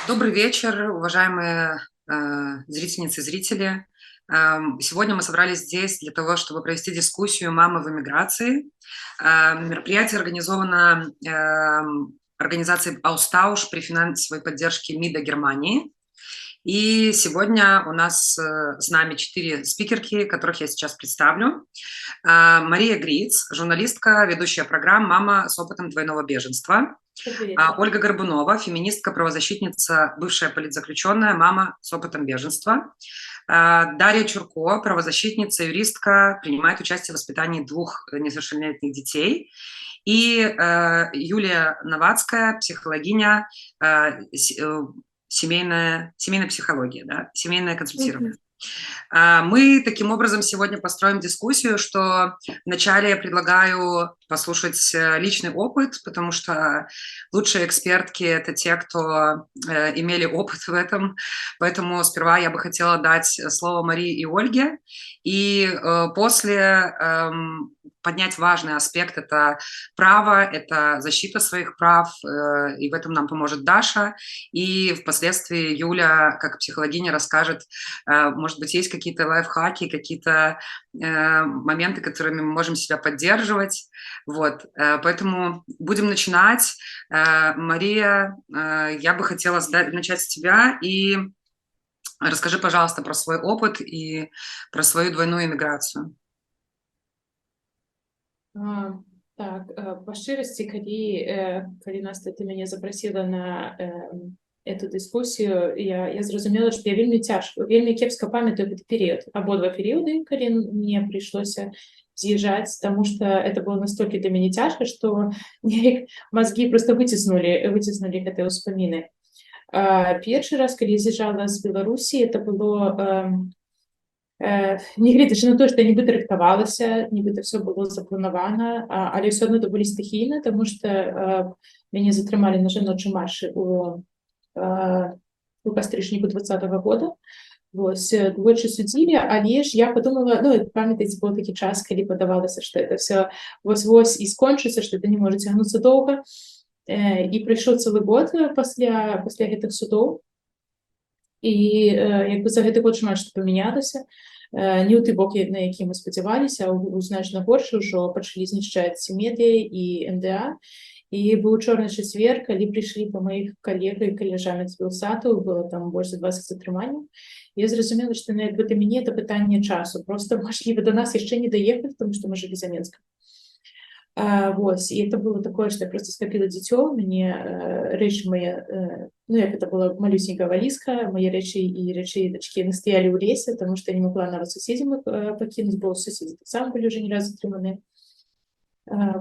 Добрый вечер, уважаемые зрительницы и зрители. Сегодня мы собрались здесь для того, чтобы провести дискуссию «Мамы в эмиграции». Мероприятие организовано организацией «Аустауш» при финансовой поддержке МИДа Германии. И сегодня у нас с нами 4 спикерки, которых я сейчас представлю. Мария Гриц, журналистка, ведущая программ «Мама с опытом двойного беженства». Добрый вечер. Ольга Горбунова, феминистка, правозащитница, бывшая политзаключенная, мама с опытом беженства. Дарья Чурко, правозащитница, юристка, принимает участие в воспитании 2 несовершеннолетних детей. И Юлия Новацкая, психологиня, семейная психология, да, семейное консультирование. Мы таким образом сегодня построим дискуссию, что вначале я предлагаю послушать личный опыт, потому что лучшие экспертки – это те, кто имели опыт в этом. Поэтому сперва я бы хотела дать слово Марии и Ольге, и после поднять важный аспект – это право, это защита своих прав, и в этом нам поможет Даша. И впоследствии Юля, как психологиня, расскажет, может быть, есть какие-то лайфхаки, какие-то моменты, которыми мы можем себя поддерживать. Вот. Поэтому будем начинать. Мария, я бы хотела начать с тебя. И расскажи, пожалуйста, про свой опыт и про свою двойную иммиграцию. Так, па шчырасці, калі Настя, ты мяне запрасіла на эту дыскусію, я зразумела, што я вельмі кепска памятаю гэты перыяд. Абодва перыяды, калі мне прыйшлося з'язджаць, таму што это было настолькі для мяне цяжка, што неяк мазгі проста выціснулі гэтыя ўспаміны. Першы раз, калі я з'язджала з Беларусі, это было нягледзячы на тое, што я нібыта рыхтавалася, нібыта все было запланавана, але ўсё адно это былі стыхійна, таму што мяне затрымалі на жаночым маршы у кастрычніку 2020 года. Вось, двойчы судзілі, але ж я падумала, памятаеце, быў такі час, калі падавалася, што это все вось-вось і скончыцца, што это не можа цягнуцца доўга. І прыйшоў цэлы год пасля гэтых судоў. І за гэты год шмат што памянялася. Не ў той бок, на які мы спадзяваліся, а ў значна горшы ўжо пачалі знішчаць медыа і НДА. І быў чорны чацвер, калі прыйшлі па маіх калегах і калежанак з Белсату, было там больш за 20 затрыманняў. Я зразумела, што для мяне это пытанне часу. Проста, мажліва, да нас яшчэ не даехалі, тому што мы жылі за Менскам. Вось, і это было такое, што я проста скапіла дзіцё, мне рэчы мае, як это была малюсенькая валізка, мае рэчы і рэчы дачкі настаялі ў лесе, таму што я не магла нават суседзям пакінуць, бо суседзі таксама былі ўжо не раз затрыманыя.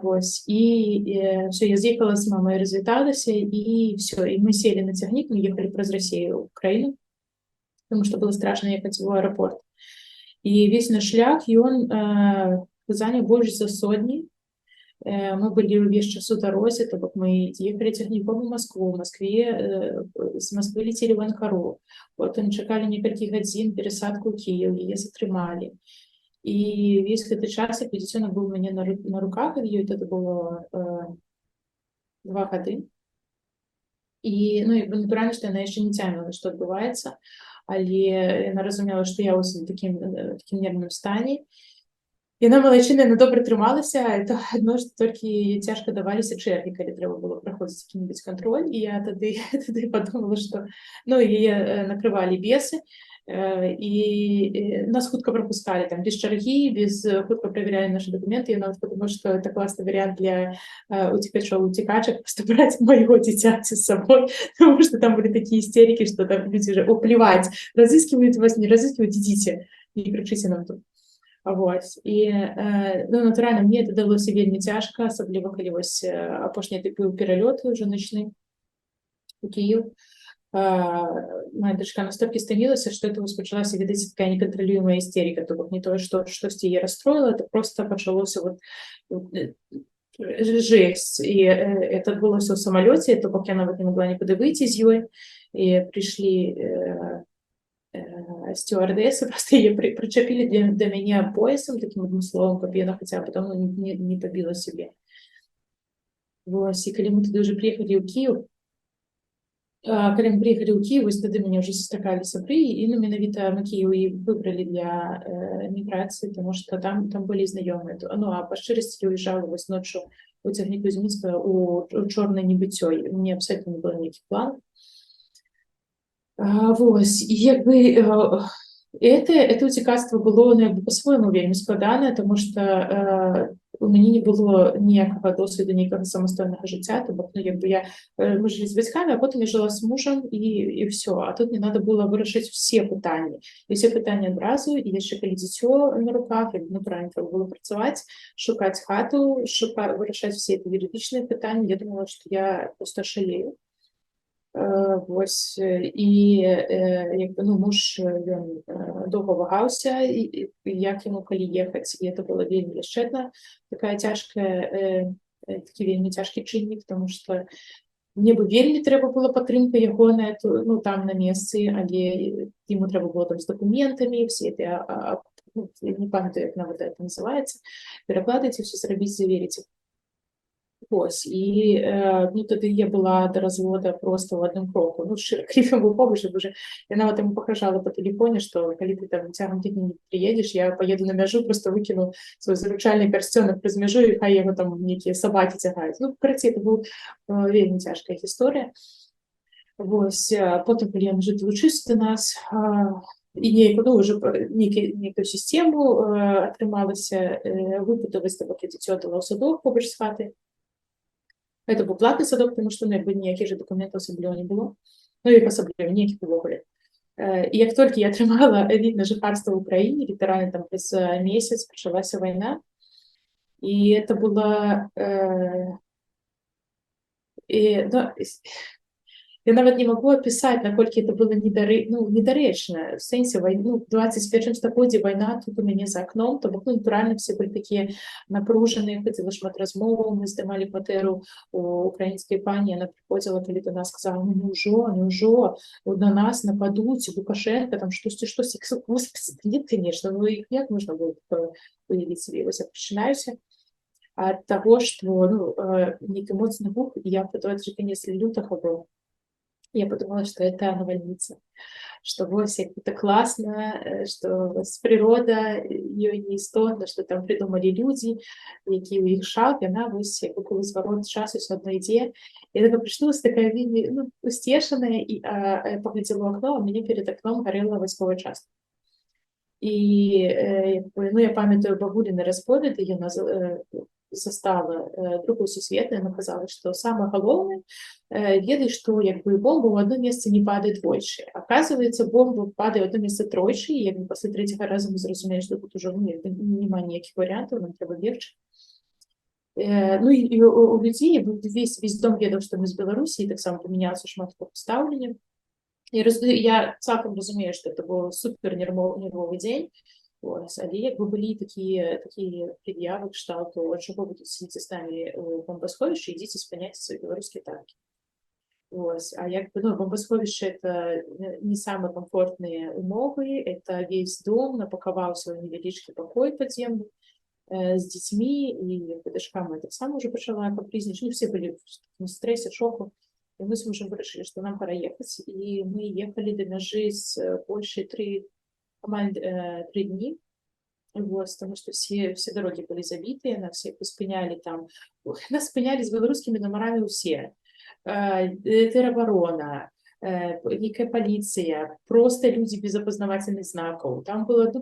Вось, і все, я з'ехала з мамай, развіталася, і все, і мы селі на цягнік, мы ехалі праз Расію ў краіну, таму што было страшна ехаць у аэрапорт. І весь наш шлях, ён заняў больш за сотні. Мы былі ўвесь час у дарозе, то бок мы ехалі цягніком у Маскву, у Маскве, з Масквы лецелі ў Анкару, потым чакалі некалькі гадзін перасадку ў Кіеў, яе затрымалі. І весь гэты час, як дзіцёнак быў у мяне на руках, ад ёй это было 2 гады. І натуральна, што яна яшчэ не цяміла, што адбываецца, але яна разумела, што я ў такім нервным стане. Яна малайчына, яна добра трымалася, это адно, што толькі цяжка даваліся чэргі, калі трэба было праходзіць які-небудзь кантроль, і я тады падумала, што яе накрывалі бесы, і нас хутка прапускалі, там, без чаргі, хутка праверялі нашы дакументы. Я нават падумала, што это класны варыянт для уцікачак, проста браць майго дзіцяці з сабой, таму што там былі такія істерыкі, што там людзі ўжо плеваць, разыскиваюць вас, не разыскиваюць, ідзіце, не крычыце нам тут. Вось. І, натуральна, мне это далося вельмі цяжка, асабліва калі вось апошні быў пералёт ужо начны у Кіеў. Моя дачка настолькі стамілася, што это пачалася, відаць, такая некантралюемая істерика, то бок не тое, што штосьці яе расстроіла, это проста пачалося жесть. І это адбылося ў самалёце, то бок я нават не магла нікуды выйти з ёй, і прыйшлі стюардесы, просто яе прычапілі да мяне поясам, такім адным словам, каб яна хаця б потом не пабіла сябе. Вось, і калі мы туды ўжо прыехалі ў Кіеў, Калі мы прыехалі ў Кіев, вось тады мяне ўжо сустракалі сябры, і ну, менавіта мы Кіеў і выбралі для міграцыі, тому што там былі знаёмыя. Ну, а па шчырасці я уязджала вось ноччу у цягніку з Мінска у чорнае небыццё. Мне абсалютна не было ніякіх планаў. Вось, і як бы это уцікацтва было, ну, як бы по-свойму вельмі складанае, тому што у мяне не было ніякага досведу, ніякага самастойнага жыцця, то бок, ну, як бы мы жылі з бацькамі, а потым я жыла з мужам, і ўсё. А тут мне надо было вырашыць усе пытанні. І ўсе пытанні адразу, і яшчэ калі дзіцё на руках, і натуральна трэба было працаваць, шукаць хату, вырашаць усе юрыдычныя пытанні. Я думала, што я проста шалею. Вось, і як бы, ну, муж, ён доўга вагаўся, і як яму калі ехаць, і это была вельмі яшчэ адна такая цяжкая, такі вельмі цяжкі чыннік, тому што мне бы вельмі трэба была падтрымка ягоная, ну, там на месцы, але яму трэба было там з дакументамі, все это, ну, не памятаю, як нават это называецца, пераклады ці ўсё зрабіць, заверыць. Вось, і ну, тады я была да развода просто ў адным кроку. Ну, шчыра, калі ён быў побач, я нават яму пагражала па тэлефоне, што калі ты там цягам тыдня не прыедзеш, я паеду на мяжу, просто выкіну свой заручальны пярсцёнак праз мяжу, і хай яго там нейкія сабакі цягаюць. Ну, карацей, это быў вельмі цяжкая гісторыя. Вось, потым, калі ён уже далучыўся да нас, і нейкую, ну, уже нейкую сістэму атрымалася выбудаваць, так як я дзіцё дала ў садок побач з хатай. Это быў платны садок, тому што, ну, як бы ніякіх жа дакументаў асабліва не было. Ну, і асабліва ніякіх увогуле. І як толькі я атрымала від на жыхарства ў краіне, літаральна там праз месяц пачалася вайна. І это была... Я нават не магу апісаць, наколькі это было недарэчна. В сэнсе, ну, 21 стагоддзі вайна тут у мяне за акном, то бок, ну, натуральна, все былі такія напружаныя, хадзіла шмат размоваў, мы здымалі кватэру у украінскай пані, яна прыходзіла, калі да нас сказала, ну, неўжо, на нас нападуць, Лукашенко, там штосьці, господи, нет, конечно, ну, як можна было уявіць сабе? Вось я пачынаюся ад таго, што, ну, нейкі моцны гук, і я потом это же канец лютага быў. Я подумала, что это навальница, что вось это классно, что природа, ее не істотна, что там придумали люди, які у іх шаг, і она вось коли зворот часу все одно ідзе. Я така прачнулася такая вельмі, ну, усцешаная, і паглядзела ў акно, а мне перед акном гарэла вайсковая частка. І ну, я памятаю бабуліны расповеды, яна застала другую сусветную, яна казала, што самае галоўнае, ведай, што як бы бомба ў одно месца не падае двойчы. Оказывается, бомба падае ў одно месца тройчы, і як бы пасля трэцяга разу мы зразумелі, што тут ужо няма ніякіх варыянтаў, нам трэба бегчы. Ну і у людзей весь дом ведаў, што мы з Беларусі, і таксама памянялася шмат стаўлення. Я цалкам разумею, што это быў супер нервовы дзень. Ось, але як бы былі такія пред'явы кшталту, чого ви тут сидіце з нами у бомбосховищі, ідіть спиняйте свої білоруські танки. Ось, а як бы, ну, бомбосховище это не самые комфортные умовы, это весь дом напаковал свой невеличкий покой подземный с детьми, и дочка моя так само уже почала капризничать, ну, все были в стрессе, шоку. И мы с мужем решили, что нам пора ехать, и мы ехали до межи с Польшей 3 дні, вот, потому что все дороги были забиты, нас всех спыняли там, нас спыняли с белорусскими номерами все, тероборона, некая полиция, просто люди без опознавательных знаков, там было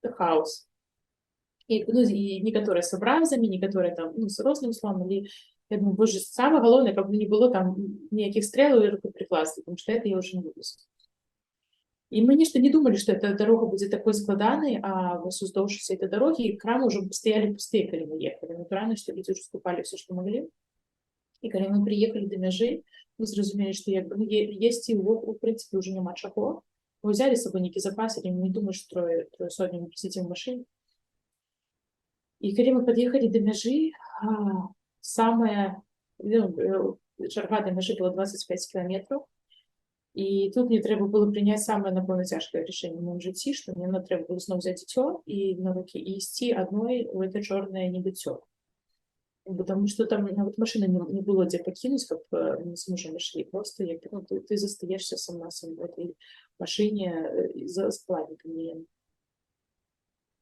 хаос. И, ну, и некоторые с образами, некоторые там, ну, с розным словом, или, я думаю, боже, самое главное, как бы не было там никаких стрел и рукоприкладств, потому что это я уже не буду. И мы нешта не думали, что эта дорога будет такой складанай, а уздоўж всей этой дороги крамы уже стояли пустые, калі мы ехали. Натуральна, что люди уже скупали все, что могли. И калі мы приехали до мяжы, мы зразумелі, что як бы, ну, есці ў прынцыпе уже няма чаго. Мы взяли с собой нейкі запас, але мы не думаем, что трое сотні мы сидим в машине. И калі мы подъехали до мяжы, самая, ну, чарга до мяжы была 25 километров. І тут мне трэба было прыняць самае, напэўна, цяжкае рашэнне ў маім жыцці, што мне трэба было зноў взяць дзіцё і на рукі і ісці адной у гэта чорнае небыццё. Потому что там нават машины не было дзе пакінуць, каб мы з мужам ішлі. Просто як, ну, ты застаешься сама сам в этой машине за складниками.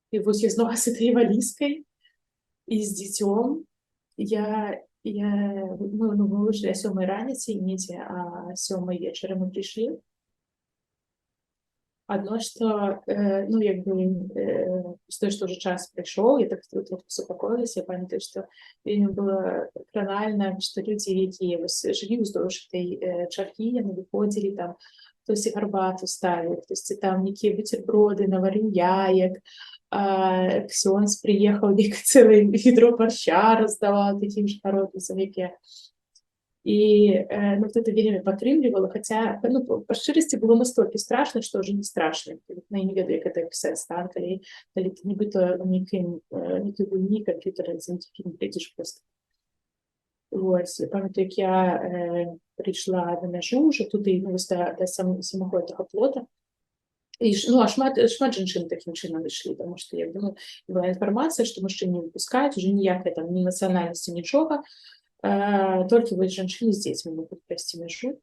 И вот я снова с этой валізкай і з дзіцём. Мы вышли о 7 раніцы, недзе, а 7 вечера мы пришли. Одно, что, ну, як бы, з той, што ўжо час прыйшоў, я так трохи супакоілася, я памятаю, што вельмі было кранальна, што людзі, якія вось жылі ўздоўж этой чаргі, яны выходзілі там, хтосьці гарбату ставіў, хтосьці там нейкія буцерброды, наварыў яек, ксёндз прыехаў, цэлае ведро барща раздаваў такім ж каротніцам, як я. І ну, это вельмі падтрымлівала, хаця, ну, па шчырасці было настолькі страшна, што ўжо не страшна. Ну, я не ведаю, як гэта пісаць стан, калі ты нібыта нейкай гульні камп'ютара за нейкі фільм глядзіш проста. Вось, памятаю, як я прыйшла на мяжу ўжо туды, ну, вось да самого гэтага плота. І, ну, а шмат жанчын такім чынам ішлі, таму што, я думаю, была інфармацыя, што мужчын не выпускаюць, уже ніякай там ні нацыянальнасці, нічога. Толькі вось жанчыны з дзецьмі могуць прайсці мяжу.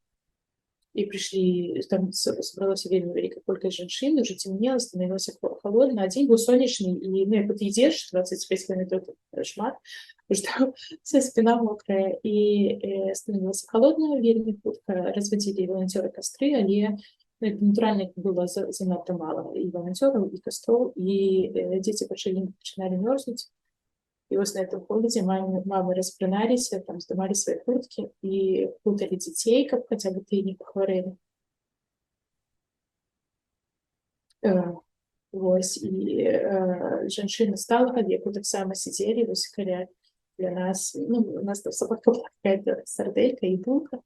І прыйшлі, там сабралася вельмі вялікая колькасць жанчын, уже цемнела, станавілася халодна, а дзень быў сонечны, і, ну, як ты ідзеш 25 кілометраў шмат, уже там вся спіна мокрая, і станавілася халодна, вельмі хутка развадзілі валанцёры кастры, але натуральна было занадта мала і валанцёраў, і кастроў, і дзеці пачыналі мёрзнуць. И вот на этом холоде мамы распрыналіся, там здымалі свае курткі і плуталі дзяцей, каб хаця бы ты не пахварэлі. Вось, і жанчыны сталага веку таксама сидзелі вось каля для нас, ну, у нас там сабака была какая-то сарделька і булка.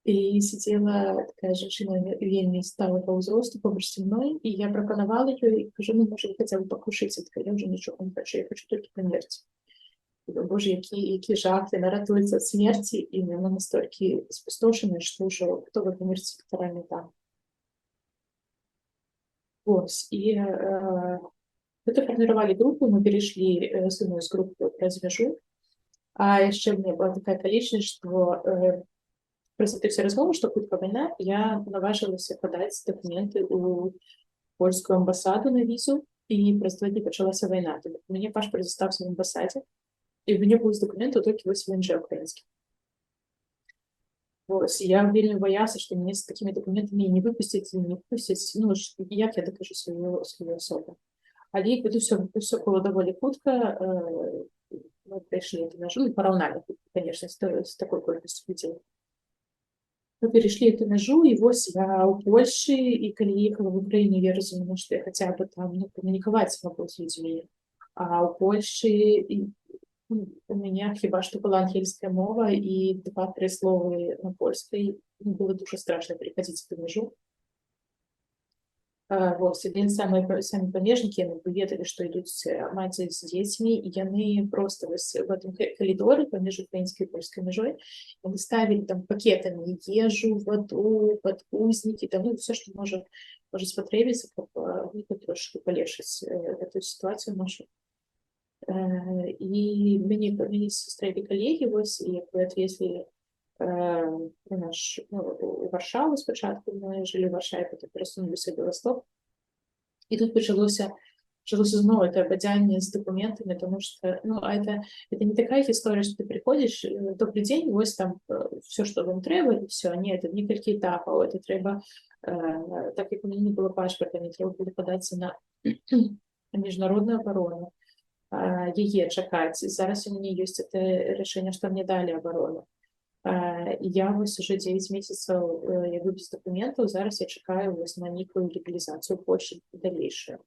І сидела такая жанчына вельмі сталага ўзросту побач са мной, і я прапанавала ёй, кажу, ну, можа, хаця бы пакушаць, я ўжо нічога не хочу, я хочу толькі памерці. Боже, які жах, яна ратуецца ад смерці, і яна настолькі спустошаная, што ўжо гатова памерці літаральна там. Вось, і гэта фарміравалі групу, мы перейшлі з одной з груп праз мяжу, а яшчэ ў мяне была такая акалічнасць, што праз этой всей размовы, што хутка вайна, я наважылася падаць дакументы ў польскую амбасаду на візу, і праз 2 дні пачалася вайна. Тому у мяне пашпарт застаўся в амбасадзе, і ў мяне быў з дакументаў толькі вось ВНЖ украінскі. Вось, я вельмі баялася, што мяне з такімі дакументамі не выпусцяць, не выпусцяць, ну, як я дакажу сваю асобу. Але ўсё было даволі хутка, мы прыйшлі на мяжу, параўнальна, конечно, з такой колькасцю людзей. Мы перейшли эту мяжу, и вот я у Польши, и когда ехала в Украине, я разумела, что я хотя бы там, ну, коммуниковать могу с людьми. А у Польши у меня хіба что была ангельская мова, и 2-3 слова на польской. Было дуже страшно переходить эту мяжу. Вот, самі памежнікі, яны ведалі, што ідуць маці з дзецьмі, і яны просто в этом коридоре паміж украінскай і польскай мяжой яны ставілі там пакетамі ежу, ваду, падгузнікі, там, ну, все, што можа спатрэбіцца, каб трошки палепшыць эту сітуацыю нашу. І мяне сустрэлі калегі, вось, і отвезлі у Варшаву спачатку, мы жылі ў Варшаве, потым перасунуліся ў Беласток. І тут пачалося зноў это бадзянне з дакументамі, тому што, ну, это не такая гісторыя, што ты приходзіш, добрый дзень, вось там все, што вам трэба, і все. Не, это некалькі этапаў, это трэба, так як у мяне не было пашпарта, мне трэба было падацца на міжнародную абарону, яе чакаць. Зараз у мяне ёсць это рашэнне, што мне далі абарону. Я вось уже 9 месяцаў я без дакументаў, зараз я чакаю вось на нейкую легалізацыю Польшчы далейшую.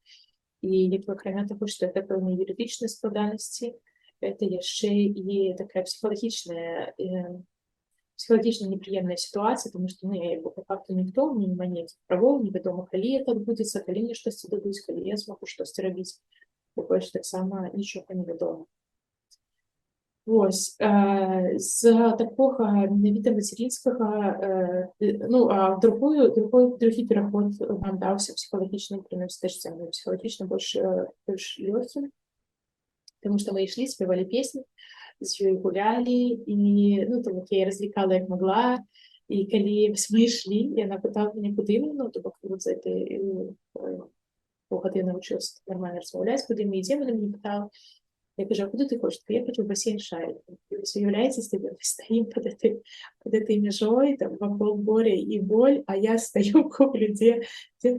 І акрамя таго, што это пэўныя юрыдычныя складанасці, это яшчэ і такая псіхалагічна непрыемная сітуацыя, тому што, ну, я по факту ніхто, мне няма ніякіх правоў, невядома, калі это адбудзецца, калі мне штосьці дадуць, калі я змагу штосьці рабіць. У Польшчы таксама нічога невядома. Вось, з такога менавіта мацярінскага, ну, а другі пераход нам даўся псіхалагічным, прынамсі, псіхалагічна больш лёгкім, тому што мы ішлі, спявалі песні, з ёй гулялі і ну то бок я развлекала як магла і калі мы ішлі яна пытала мяне куды мы ну то бок вот за этой полгода я навучылася нормально размаўляць куды мы ідзем она мяне пытала я кажу а куды ты хочаш я хочу в бассейн шарик уяўляеце себе мы стоим под этой межой там вакол горя і боль а я стою куплю дзе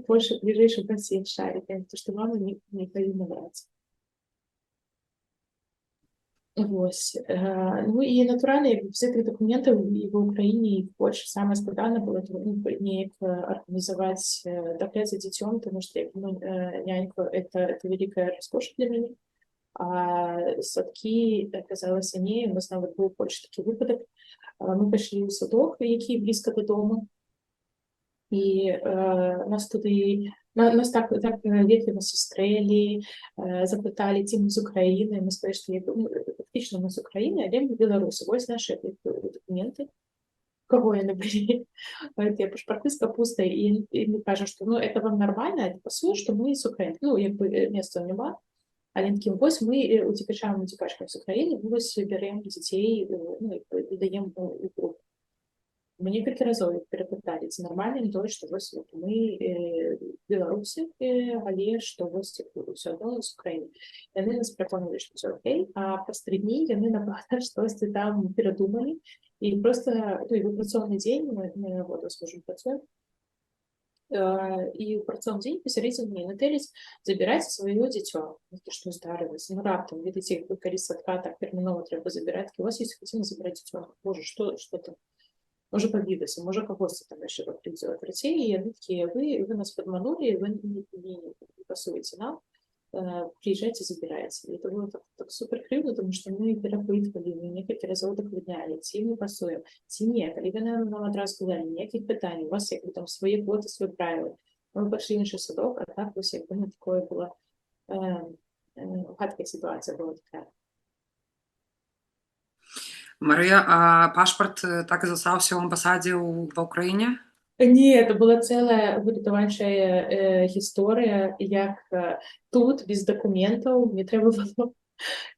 больше бліжэйшы бассейн шарик то что мама не павінна браць Вось. Ну і натуральна, як без гэтых дакументаў і ва ўкраіне і в Польше самае складана было неяк арганізаваць догляд за дзіцём, тому што нянька это великая раскоша для мяне. А садкі аказалася не, у нас нават быў у Польше такі выпадак. Мы пайшлі ў садок, які блізка дадому. І нас туды нас так ветліва сустрэлі, запыталі, ці мы з Украіны. Мы сказалі, што фактычна мы з Украіны, але мы беларусы. Вось нашы дакументы. Каго яны былі? Тыя пашпарты з капустай. І мы кажам, што ну это вам нармальна, это пасуе, што мы з Украіны. Ну, як бы месца няма. Але такім вось мы уцекачам уцекачкам з Украіны, мы вось бярэм дзяцей, ну, і даем у групу. Мы некалькі разоў перапыталі, ці нармальна не тое, што вось мы беларусы, але што вось ўсё адно з Украіны. Яны нас пераконвалі, што ўсё окей, а праз 3 дні яны напэўна штосьці там перадумалі і проста ну, і ў працоўны дзень мы вот можам працуем. І ў працоўны дзень пасярэдзіне мне натэліць забіраць сваё дзіцё. Што здарылася? Ну раптам, ведаеце, калі садка так тэрмінова трэба забіраць, у вас ёсць хацім забіраць дзіцё. Боже, што там? Можа пабілася, можа кагосьці там яшчэ пакрыўдзіла карацей, і яны такія вы нас падманулі, вы не пасуеце нам, прыязджайце, забірайце. І это было так супер крыўдна, тому што мы перапытвалі, мы некалькі разоў дакладнялі, ці мы пасуем, ці не, калі яны нам адразу сказалі, ніякіх пытанняў, у вас як бы там свае квоты, свае правілы. Мы пайшлі іншы садок, а так вось як бы такое было гадкая сітуацыя была такая. Марыя, а пашпарт так і застаўся ў амбасадзе ва ўкраіне? Не, это была целая выратавальчая гісторыя, як тут без дакументаў мне трэба было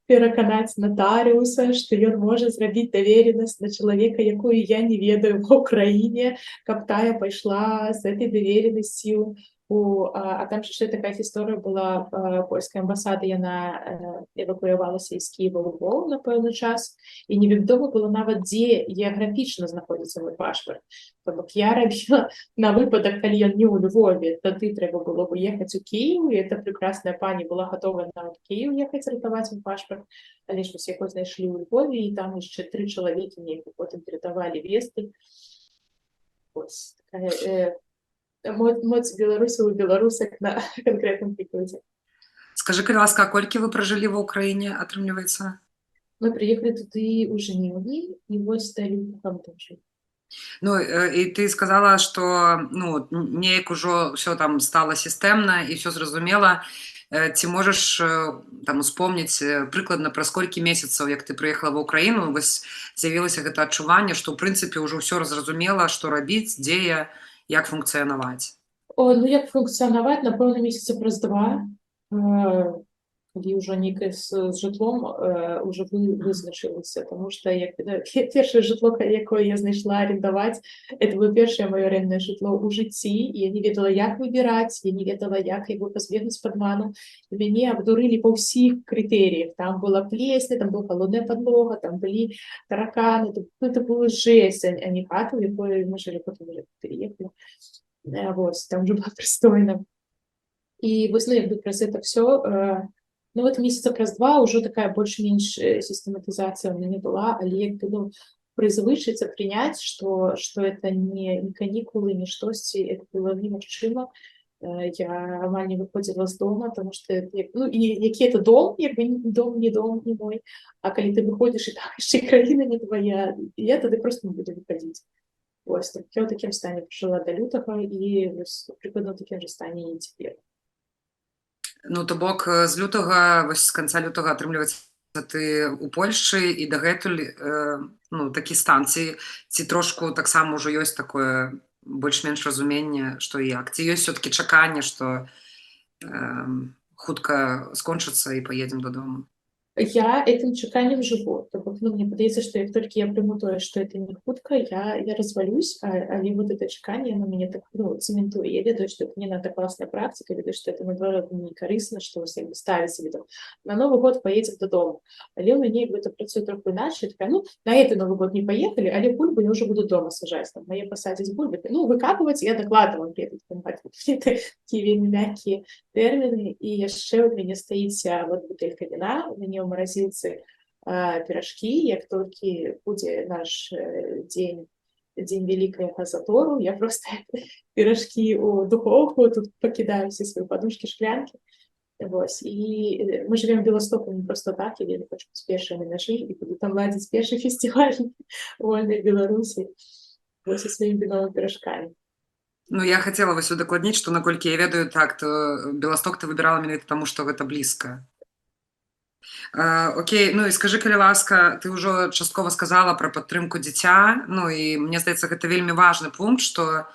пераканаць натарыуса, што ён можа зрабіць даверанасць на чалавека, якую я не ведаю ва ўкраіне, каб тая пайшла з этой даверанасцю. А там яшчэ такая гісторыя была польская амбасада, яна эвакуявалася з Кіева ў Львов на пэўны час, і невядома было нават, дзе геаграфічна знаходзіцца мой пашпарт. То бок я рабіла на выпадак, калі ён не ў Львове, тады трэба было б ехаць у Кіеў, і эта прекрасная пані была гатова нават у Кіеў ехаць ратаваць мой пашпарт, але ж яго знайшлі ў Львове, і там яшчэ 3 чалавекі неяк потым перадавалі весты. Вось такая моц беларусаў і беларусак на канкрэтным прыкладзе. Скажы, калі ласка, колькі вы пражылі ва ўкраіне, атрымліваецца? Мы прыехалі туды ў жніўні, і вось да лютага там жылі. Ну, і ты сказала, што ну, неяк ужо ўсё там стала сістэмна і ўсё зразумела. Ці можаш там успомніць прыкладна праз колькі месяцаў, як ты прыехала ва ўкраіну, вось з'явілася гэта адчуванне, што ў прынцыпе ўжо ўсё зразумела, што рабіць, дзе я, як функцыянаваць? Ну як функцыянаваць, напэўна, месяца праз 2, калі ўжо нейкае з жытлом ўжо вызначылася, таму што першае жытло, якое я знайшла арендаваць, это было першае маё арэнднае жытло ў жыцці, і я не ведала, як выбіраць, я не ведала, як яго пазбегнуць падману. Мяне абдурылі па ўсіх крытэрыях. Там была плесня, там была халодная падлога, там былі тараканы, это было жесть, а не хата, у якой мы жылі, потым уже переехалі. Вось, там уже было прыстойна. І вось, ну, як бы праз это все. Ну, вот месяца праз 2 ўжо такая больш-менш сістэматызацыя ў мяне была, але як бы прызвычыцца прыняць, што это не канікулы, не штосьці, это было немагчыма. Я амаль не выходзіла з дома, таму што ну, і які это дом, як бы дом не мой, а калі ты выходзіш і там яшчэ краіна не твая, я тады проста не буду выходзіць. Вось, так я ў такім стане пражыла да лютага, і вось прыкладна ў такім жа стане і цяпер. Ну, то бок з лютага, вось з канца лютага атрымліваецца ты ў Польшчы і дагэтуль ну, такі стан, ці трошку таксама ўжо ёсць такое больш-менш разуменне, што як? Ці ёсць все-таки чаканне, што хутка скончыцца і паедзем дадому? Я этим чаканнем живу. То бок, ну, мне падаецца, што як толькі я прыму тое, што это не хутка, я развалюсь, але вот это чаканне, оно мяне так, ну, цэментуе. Я ведаю, што это не надта класная практыка, ведаю, што это, наадварот, не карысна, што вось як бы ставіць сабе там на Новы год паедзем дадому. Але ў мяне як бы это працуе троху іначай. Такая, ну, на гэты Новы год не паехалі, але бульбу я ўжо буду дома сажаць. Там мае пасадзіць бульбы. Ну, выкапываць я дакладна вам приеду памагаць. Такія вельмі мяккія тэрміны. І яшчэ ў мяне стаіць вот бутэлька віна, у мяне ў маразілцы піражкі, як толькі будзе наш дзень вялікага затору, я просто піражкі ў духоўку, тут пакідаю все свае падушкі, шклянкі. Вось. І мы живем в Беластоку не просто так, я вельмі хочу з першымі мяжы і буду там ладзіць першы фестиваль вольнай Беларусі вось са сваімі віновымі піражкамі. Ну, я хацела вас удакладніць, што наколькі я ведаю, так, то Беласток ты выбірала менавіта таму, што гэта блізка. Окей, ну і скажы, калі ласка, ты ўжо часткова сказала пра падтрымку дзіця, ну і мне здаецца, гэта вельмі важны пункт, што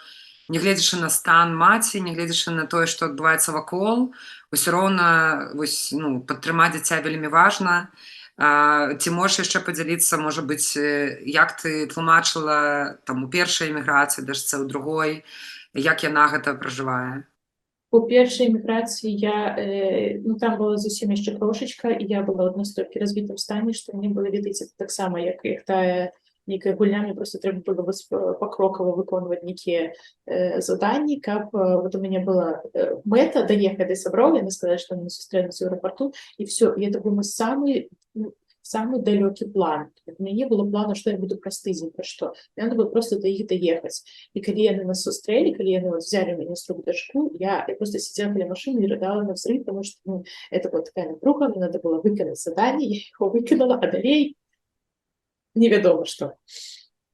нягледзячы на стан маці, нягледзячы на тое, што адбываецца вакол, усё роўна вось, ну, падтрымаць дзіця вельмі важна. Ці можаш яшчэ падзяліцца, можа быць, як ты тлумачыла там у першай эміграцыі, дачцэ ў другой, як яна гэта пражывае? У першай эміграцыі ну, там была зусім яшчэ крошачка, і я была ў настолькі разбітым стане, што мне было, ведаеце, таксама, як тая нейкая гульня, мне просто трэба было пакрокава выконваць нейкія заданні, каб вот у мяне была мэта даехаць да сяброў, яны сказалі, што мы сустрэнуцца ў аэрапарту, і все, і это быў мой самы далёкі план. У мяне было плана, што я буду праз тыдзень, пра што. Мне надо было просто да іх даехаць. І калі яны нас сустрэлі, калі яны взяли мяне з рук дачку, я просто сидела каля машыны і рыдала навзрыв, потому что, ну, это была такая напруга, мне надо было выканаць заданне, я яго выканала, а далей невядома што.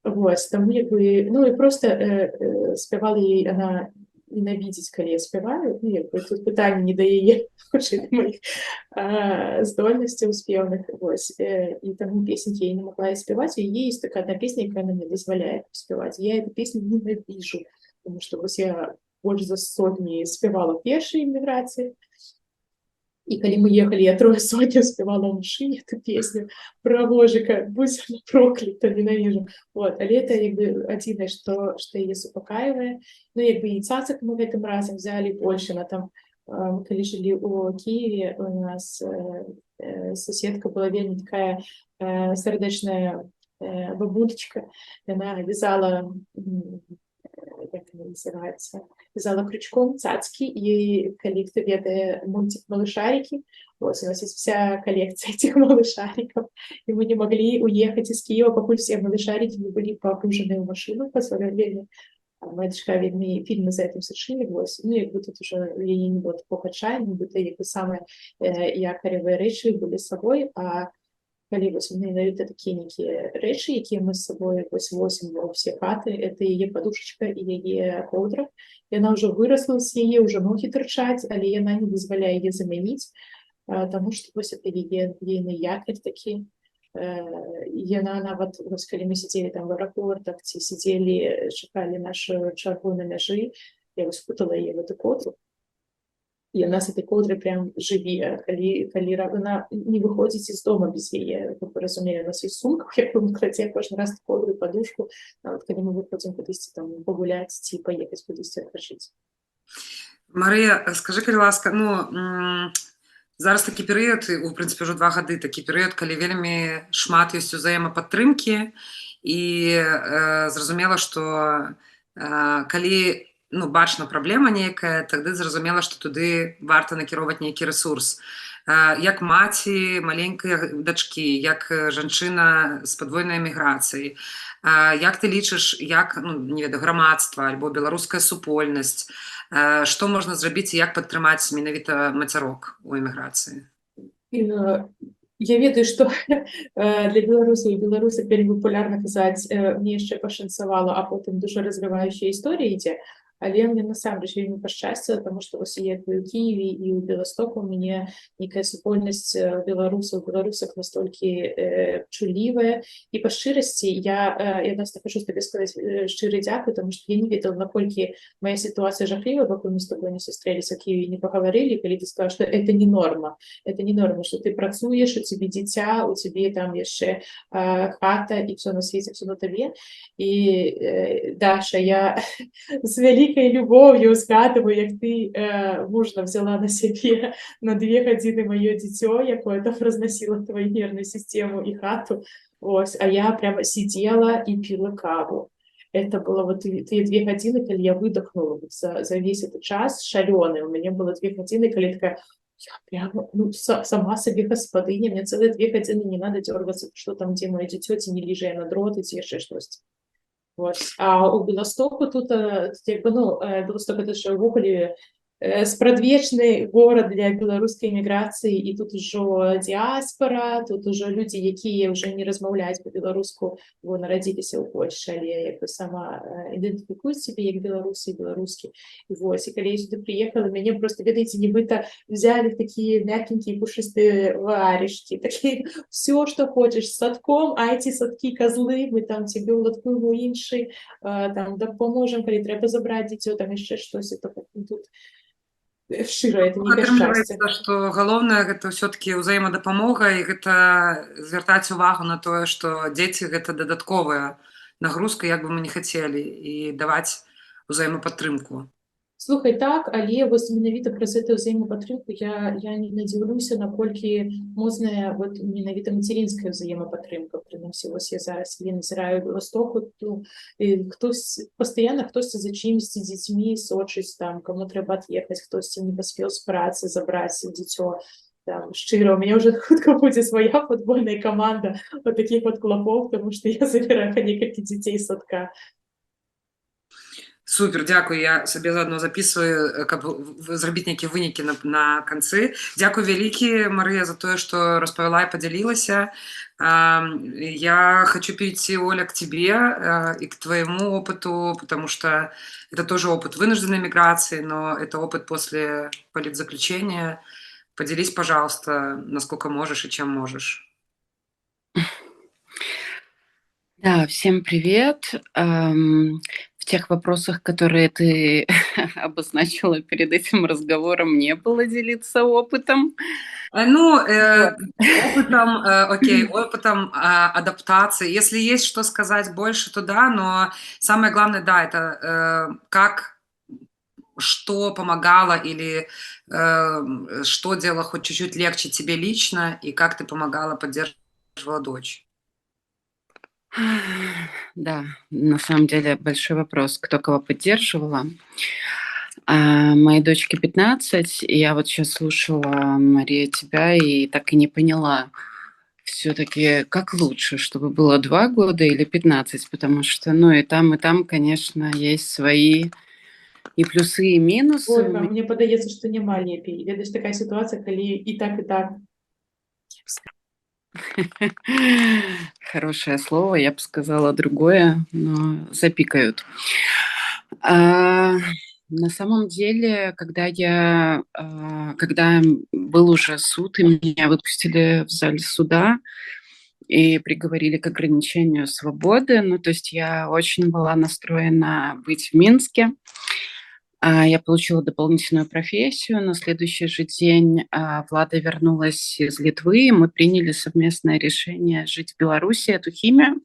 Вось, таму як бы, ну і просто спявала ей, она ненавидзіць, калі я спяваю, ну, як бы тут пытанне не да яе, хутчэй да маіх здольнасцяў спеўных, вось, і таму песенькі я не магла спяваць, у яе ёсць такая одна песня, якая мне дазваляе спяваць. Я эту песню ненавижу, потому что вось я больш за сотні спявала першай эміграцыі, і калі мы ехалі, я 3 сотняў спявала ў машыне эту песню пра вожыка, будь она проклята, ненавижу. Вот, але это як бы адзінае, што яе супакаивае. Ну, як бы і цацак мы гэтым разам взяли больше, на там, калі жылі ў Киеве, у нас соседка была вельмі такая сардэчная бабулечка, яна вязала, як она называется, вязала крючком цацки, и калі кто ведае мультик «Малышарики», вот, у нас есть вся коллекция этих малышариков, и мы не могли уехать из Киева, покуль все малышарики не были погружены в машину по сваёй вельмі. Моя дачка вельмі фильмы за этим сачылі, вось, ну, як бы тут уже яе не было такого адчаю, нібыта як бы самыя якаревыя рэчы былі з сабой, а калі вось менавіта такія нейкія рэчы, якія мы з сабой вось возім ва ўсе хаты, это яе падушачка і яе коўдра. Яна ўжо вырасла з яе, ўжо ногі тырчаць, але яна не дазваляе яе замяніць, таму што вось это ейны якарь такі. Яна нават, вось калі мы сидзелі там в аэропортах, ці сидзелі, чакалі нашу чаргу на мяжы, я вось путала яе в эту коўдру, і яна з этой коўдры прям жыве, калі яна не выходзіць з дома без яе, каб вы разумелі, у нас ёсць сумка, якую мы кладзем кожны раз коўдру, падушку, нават калі мы выходзім кудысьці там пагуляць ці паехаць кудысьці адпачыць. Марыя, скажы, калі ласка, ну, зараз такі перыяд, у прынцыпе, ўжо 2 гады такі перыяд, калі вельмі шмат ёсць узаемападтрымкі, і зразумела, што калі, ну, бачна праблема нейкая, тады зразумела, што туды варта накіроўваць нейкі рэсурс. Як маці маленькай дачкі, як жанчына з падвойнай эміграцыяй, як ты лічыш, як, ну, не ведаю, грамадства альбо беларуская супольнасць, што можна зрабіць і як падтрымаць менавіта мацярок у эміграцыі? Я ведаю, што для беларусаў і беларусак вельмі папулярна казаць, мне яшчэ пашанцавала, а потым дуже разрывающая історія ідзе. але мне насамрэч вельмі пашчасціла, таму што вось я як у Кіеве і ў Беластоку у мяне нейкая супольнасць беларусаў беларусак настолькі чулівая, і па шчырасці я нас хочу табе сказаць шчыры дзякуй, таму што я не ведала, наколькі моя сітуацыя жахлівая, пакуль мы з тобой не сустрэліся ў Кіеве, не пагаварылі, калі ты сказала, што это не норма, што ты працуеш, у цябе дзіця, у цябе там яшчэ хата і все на свеце, все на табе. І Даша, я з вялікай любоўю згадываю, як ты мужна взяла на сябе на 2 гадзіны маё дзіцё, якое там разносіла твою нервную сістэму і хату. Ось, а я прямо сидела и пила каву. Это было вот те 2 гадзіны, калі я выдохнула за весь этот час шалёны. У меня было 2 гадзіны, калі такая, я прямо, сама себе гаспадыня, мне целые 2 гадзіны не надо дергаться, что там, где моё дзіцё, ці не ліжа я на дроты, ці яшчэ штосьці. Вось. А у Беластоку тут, як бы, Беласток это ж увогуле спрадвечны горад для беларускай эміграцыі, і тут ужо дыаспара, тут ужо людзі, якія ўжо не размаўляюць па-беларуску, бо нарадзіліся ў Польшчы, але як бы сама ідэнтыфікуюць сябе як беларусы і беларускі. І вось, і калі я сюды прыехала, мяне проста, ведаеце, нібыта взяли такія мякенькія пушыстыя варежкі, такія все, што хочаш, з садком, ці садкі козлы, мы там цябе ўладкуем у іншы, там дапаможам, калі трэба забраць дзіцё, там яшчэ штось, тут шчыра, это не Атрымліваецца, што галоўнае гэта ўсё-такі ўзаемадапамога, і гэта звяртаць увагу на тое, што дзеці гэта дадатковая нагрузка, як бы мы не хацелі, і даваць узаемападтрымку. Слухай, так, але вось менавіта праз гэтую ўзаемападтрымку я не надзіўлюся, наколькі моцная вот менавіта мацярінская ўзаемападтрымка. Прынамсі, вось я зараз назіраю Беластоку, пастаянна хтосьці за чымсьці дзецьмі сочыць, там, каму трэба ад'ехаць, хтосьці не паспеў з працы забраць дзіцё. Там, шчыра, у меня уже хутка будзе свая футбольная каманда вот таких вот клапов, тому што я забіраю некалькі дзяцей з садка. Супер, дзякуй, я сабе заодно записываю, каб зрабіць нейкія вынікі на канцы. Дзякуй вялікі, Марыя, за тое, што распавяла і падзялілася. Я хочу перейти, Оля, к тебе и к твоему опыту, потому что это тоже опыт вынужденной миграции, но это опыт после политзаключения. Поделись, пожалуйста, насколько можешь и чем можешь. Да, всем привет. В тех вопросах, которые ты обозначила перед этим разговором, не было делиться опытом. Опытом адаптации. Если есть что сказать больше, то да, но самое главное, да, это что помогало или что делало хоть чуть-чуть легче тебе лично, и как ты помогала, поддерживала дочь. Да, на самом деле большой вопрос, кто кого поддерживала. Моей дочке 15, и я вот сейчас слушала, Мария, тебя, и так и не поняла все-таки, как лучше, чтобы было 2 года или 15, потому что, и там, конечно, есть свои и плюсы, и минусы. Ольга, мне падаецца, што няма лепей. Ведаеш, такая ситуация, калі и так, и так. Хорошее слово, я бы сказала другое, но запикают. На самом деле, когда был уже суд, и меня выпустили в зале суда и приговорили к ограничению свободы, то есть я очень была настроена быть в Минске. Я получила дополнительную профессию. На следующий же день Влада вернулась из Литвы, и мы приняли совместное решение жить в Беларуси, эту химию.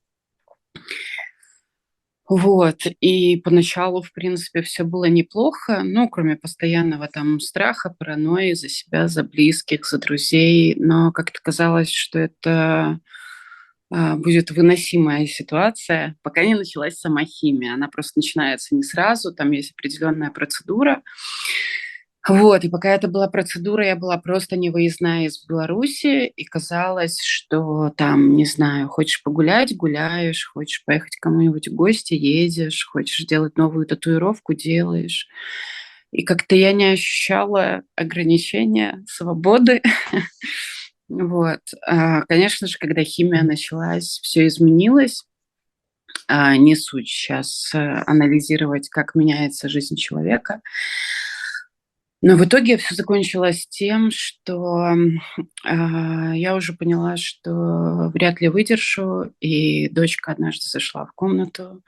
Вот, и поначалу, в принципе, все было неплохо, кроме постоянного там страха, паранойи за себя, за близких, за друзей, но как-то казалось, что это будет выносимая ситуация, пока не началась сама химия. Она просто начинается не сразу, там есть определенная процедура. Вот, и пока это была процедура, я была просто невыездная из Беларуси, и казалось, что там, не знаю, хочешь погулять — гуляешь, хочешь поехать к кому-нибудь в гости — едешь, хочешь сделать новую татуировку — делаешь. И как-то я не ощущала ограничения свободы. Вот. Конечно же, когда химия началась, все изменилось. Не суть сейчас анализировать, как меняется жизнь человека. Но в итоге все закончилось тем, что я уже поняла, что вряд ли выдержу, и дочка однажды зашла в комнату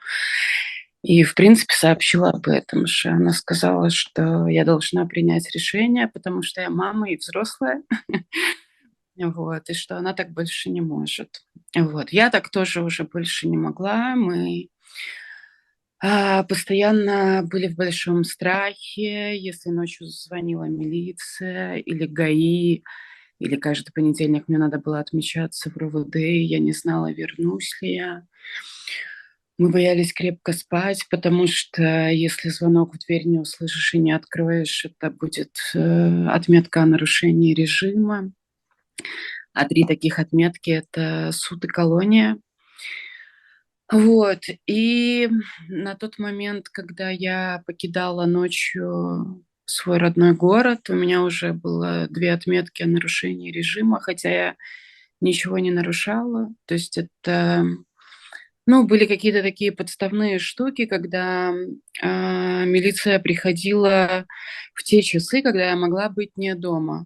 и, в принципе, сообщила об этом же. Она сказала, что я должна принять решение, потому что я мама и взрослая, вот, и что она так больше не может. Вот. Я так тоже уже больше не могла. Мы постоянно были в большом страхе. Если ночью звонила милиция или ГАИ, или каждый понедельник мне надо было отмечаться в РОВД, и я не знала, вернусь ли я. Мы боялись крепко спать, потому что если звонок в дверь не услышишь и не откроешь, это будет отметка о нарушении режима. А 3 таких отметки — это суд и колония. Вот. И на тот момент, когда я покидала ночью свой родной город, у меня уже было 2 отметки о нарушении режима, хотя я ничего не нарушала. То есть это, ну, были какие-то такие подставные штуки, когда милиция приходила в те часы, когда я могла быть не дома.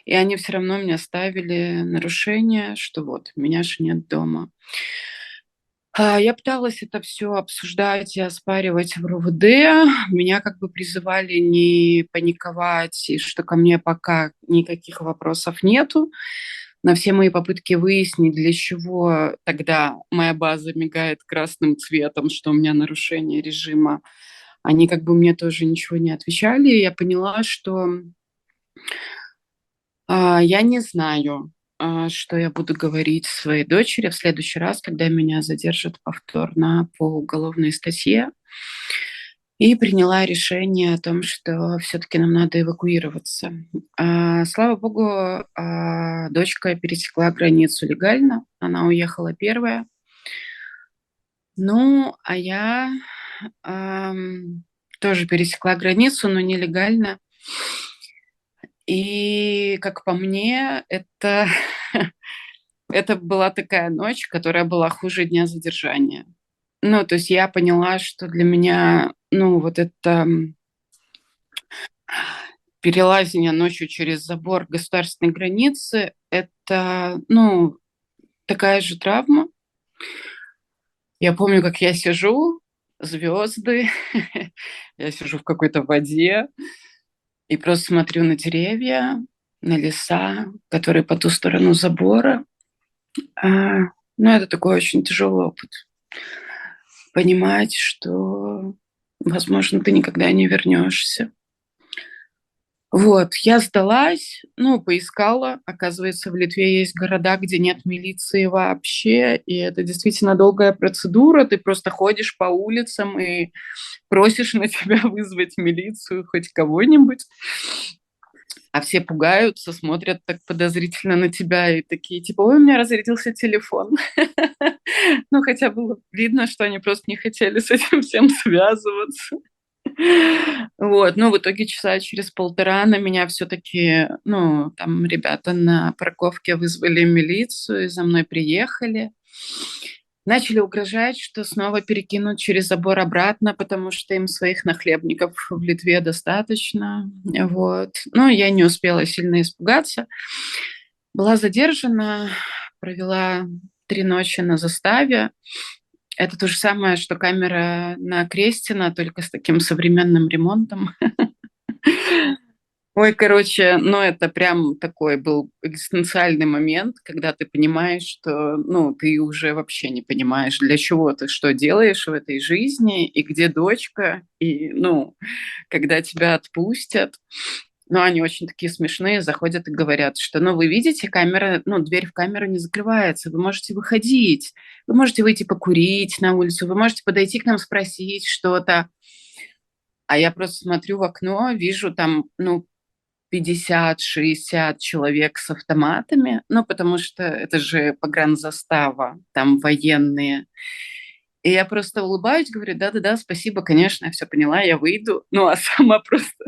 И они все равно мне ставили нарушение, что вот, меня же нет дома. Я пыталась это все обсуждать и оспаривать в РОВД. Меня как бы призывали не паниковать, и что ко мне пока никаких вопросов нету. На все мои попытки выяснить, для чего тогда моя база мигает красным цветом, что у меня нарушение режима, они как бы мне тоже ничего не отвечали. И я поняла, что я не знаю, что я буду говорить своей дочери в следующий раз, когда меня задержат повторно по уголовной статье. И приняла решение о том, что все-таки нам надо эвакуироваться. Слава богу, дочка пересекла границу легально. Она уехала первая. Ну, а я тоже пересекла границу, но нелегально. И, как по мне, это, это была такая ночь, которая была хуже дня задержания. Ну, то есть я поняла, что для меня, ну, вот это перелазение ночью через забор государственной границы, это, ну, такая же травма. Я помню, как я сижу, звезды, я сижу в какой-то воде и просто смотрю на деревья, на леса, которые по ту сторону забора. Ну, это такой очень тяжелый опыт. Понимать, что, возможно, ты никогда не вернешься. Вот, я сдалась, ну, поискала. Оказывается, в Литве есть города, где нет милиции вообще, и это действительно долгая процедура. Ты просто ходишь по улицам и просишь на тебя вызвать милицию, хоть кого-нибудь. А все пугаются, смотрят так подозрительно на тебя и такие, типа, ой, у меня разрядился телефон. Ну, хотя было видно, что они просто не хотели с этим всем связываться. Вот, ну, в итоге часа через полтора на меня все-таки, ну, там ребята на парковке вызвали милицию и за мной приехали. Начали угрожать, что снова перекинут через забор обратно, потому что им своих нахлебников в Литве достаточно. Вот. Но я не успела сильно испугаться. Была задержана, провела 3 ночи на заставе. Это то же самое, что камера на Крестина, только с таким современным ремонтом. Ой, короче, ну это прям такой был экзистенциальный момент, когда ты понимаешь, что, ну, ты уже вообще не понимаешь, для чего ты что делаешь в этой жизни, и где дочка, и, ну, когда тебя отпустят. Ну, они очень такие смешные, заходят и говорят, что, ну, вы видите, камера, ну, дверь в камеру не закрывается, вы можете выходить, вы можете выйти покурить на улицу, вы можете подойти к нам спросить что-то. А я просто смотрю в окно, вижу там, ну, 50-60 человек с автоматами, ну, потому что это же погранзастава, там военные. И я просто улыбаюсь, говорю, да-да-да, спасибо, конечно, я все поняла, я выйду. Ну, а сама просто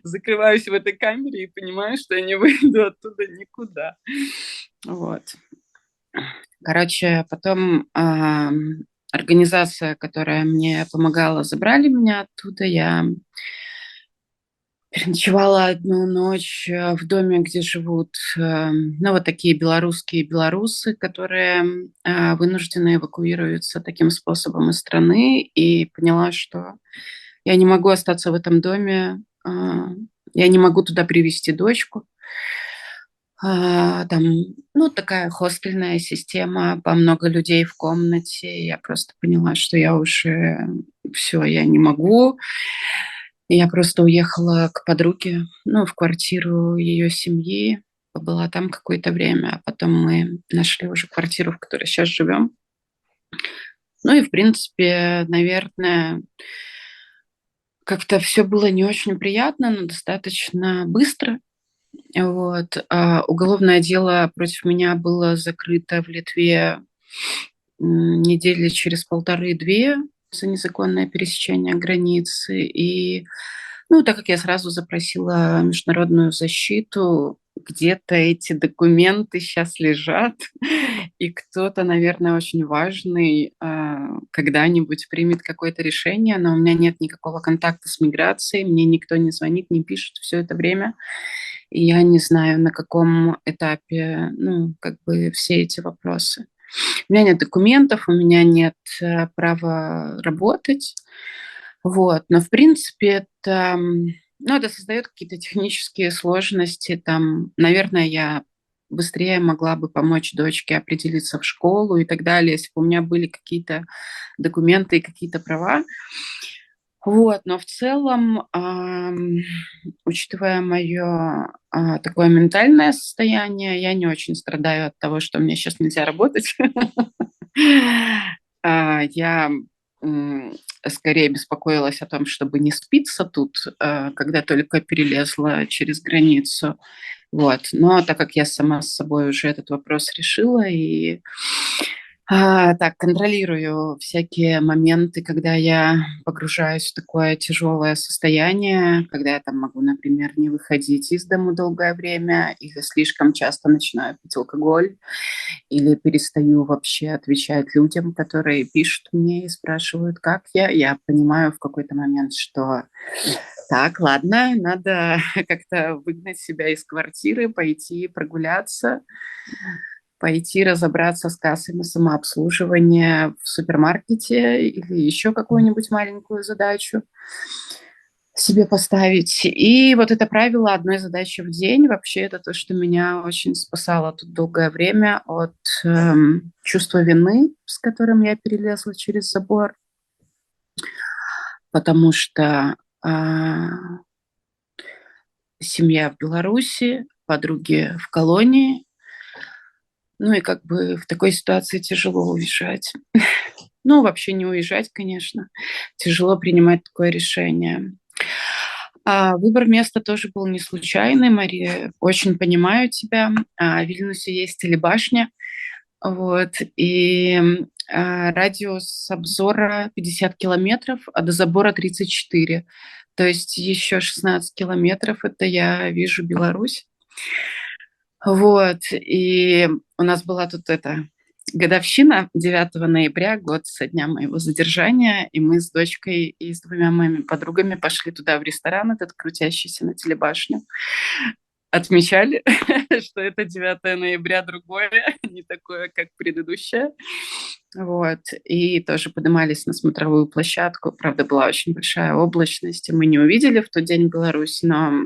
закрываюсь в этой камере и понимаю, что я не выйду оттуда никуда. Вот. Короче, потом организация, которая мне помогала, забрали меня оттуда. Я переночевала одну ночь в доме, где живут, ну, вот такие белорусские белорусы, которые вынуждены эвакуируются таким способом из страны, и поняла, что я не могу остаться в этом доме, я не могу туда привести дочку. Там, ну, такая хостельная система, по много людей в комнате. Я просто поняла, что я уже все, я не могу. И я просто уехала к подруге, ну, в квартиру ее семьи, побыла там какое-то время, а потом мы нашли уже квартиру, в которой сейчас живем. Ну и, в принципе, наверное, как-то все было не очень приятно, но достаточно быстро. Вот. Уголовное дело против меня было закрыто в Литве недели через полторы-две за незаконное пересечение границы. И, ну, так как я сразу запросила международную защиту, где-то эти документы сейчас лежат, и кто-то, наверное, очень важный когда-нибудь примет какое-то решение, но у меня нет никакого контакта с миграцией, мне никто не звонит, не пишет все это время. И я не знаю, на каком этапе, ну, как бы все эти вопросы. У меня нет документов, у меня нет права работать. Вот. Но, в принципе, это, ну, это создает какие-то технические сложности. Там, наверное, я быстрее могла бы помочь дочке определиться в школу и так далее, если бы у меня были какие-то документы и какие-то права. Вот, но в целом, учитывая мое такое ментальное состояние, я не очень страдаю от того, что мне сейчас нельзя работать. Я скорее беспокоилась о том, чтобы не спиться тут, когда только перелезла через границу. Вот. Но так как я сама с собой уже этот вопрос решила и так, контролирую всякие моменты, когда я погружаюсь в такое тяжелое состояние, когда я там могу, например, не выходить из дому долгое время, или слишком часто начинаю пить алкоголь, или перестаю вообще отвечать людям, которые пишут мне и спрашивают, как я. Я понимаю в какой-то момент, что так, ладно, надо как-то выгнать себя из квартиры, пойти прогуляться, пойти разобраться с кассами самообслуживания в супермаркете или еще какую-нибудь маленькую задачу себе поставить. И вот это правило одной задачи в день, вообще это то, что меня очень спасало тут долгое время от чувства вины, с которым я перелезла через забор, потому что семья в Беларуси, подруги в колонии, ну и как бы в такой ситуации тяжело уезжать. Ну, вообще не уезжать, конечно. Тяжело принимать такое решение. Выбор места тоже был не случайный, Мария. Очень понимаю тебя. В Вильнюсе есть телебашня, вот, и радиус обзора 50 километров, а до забора 34. То есть еще 16 километров, это я вижу Беларусь. Вот, и у нас была тут эта годовщина 9 ноября, год со дня моего задержания, и мы с дочкой и с двумя моими подругами пошли туда в ресторан этот, крутящийся на телебашню. Отмечали, что это 9 ноября другое, не такое, как предыдущее. Вот. И тоже поднимались на смотровую площадку. Правда, была очень большая облачность, и мы не увидели в тот день Беларусь, но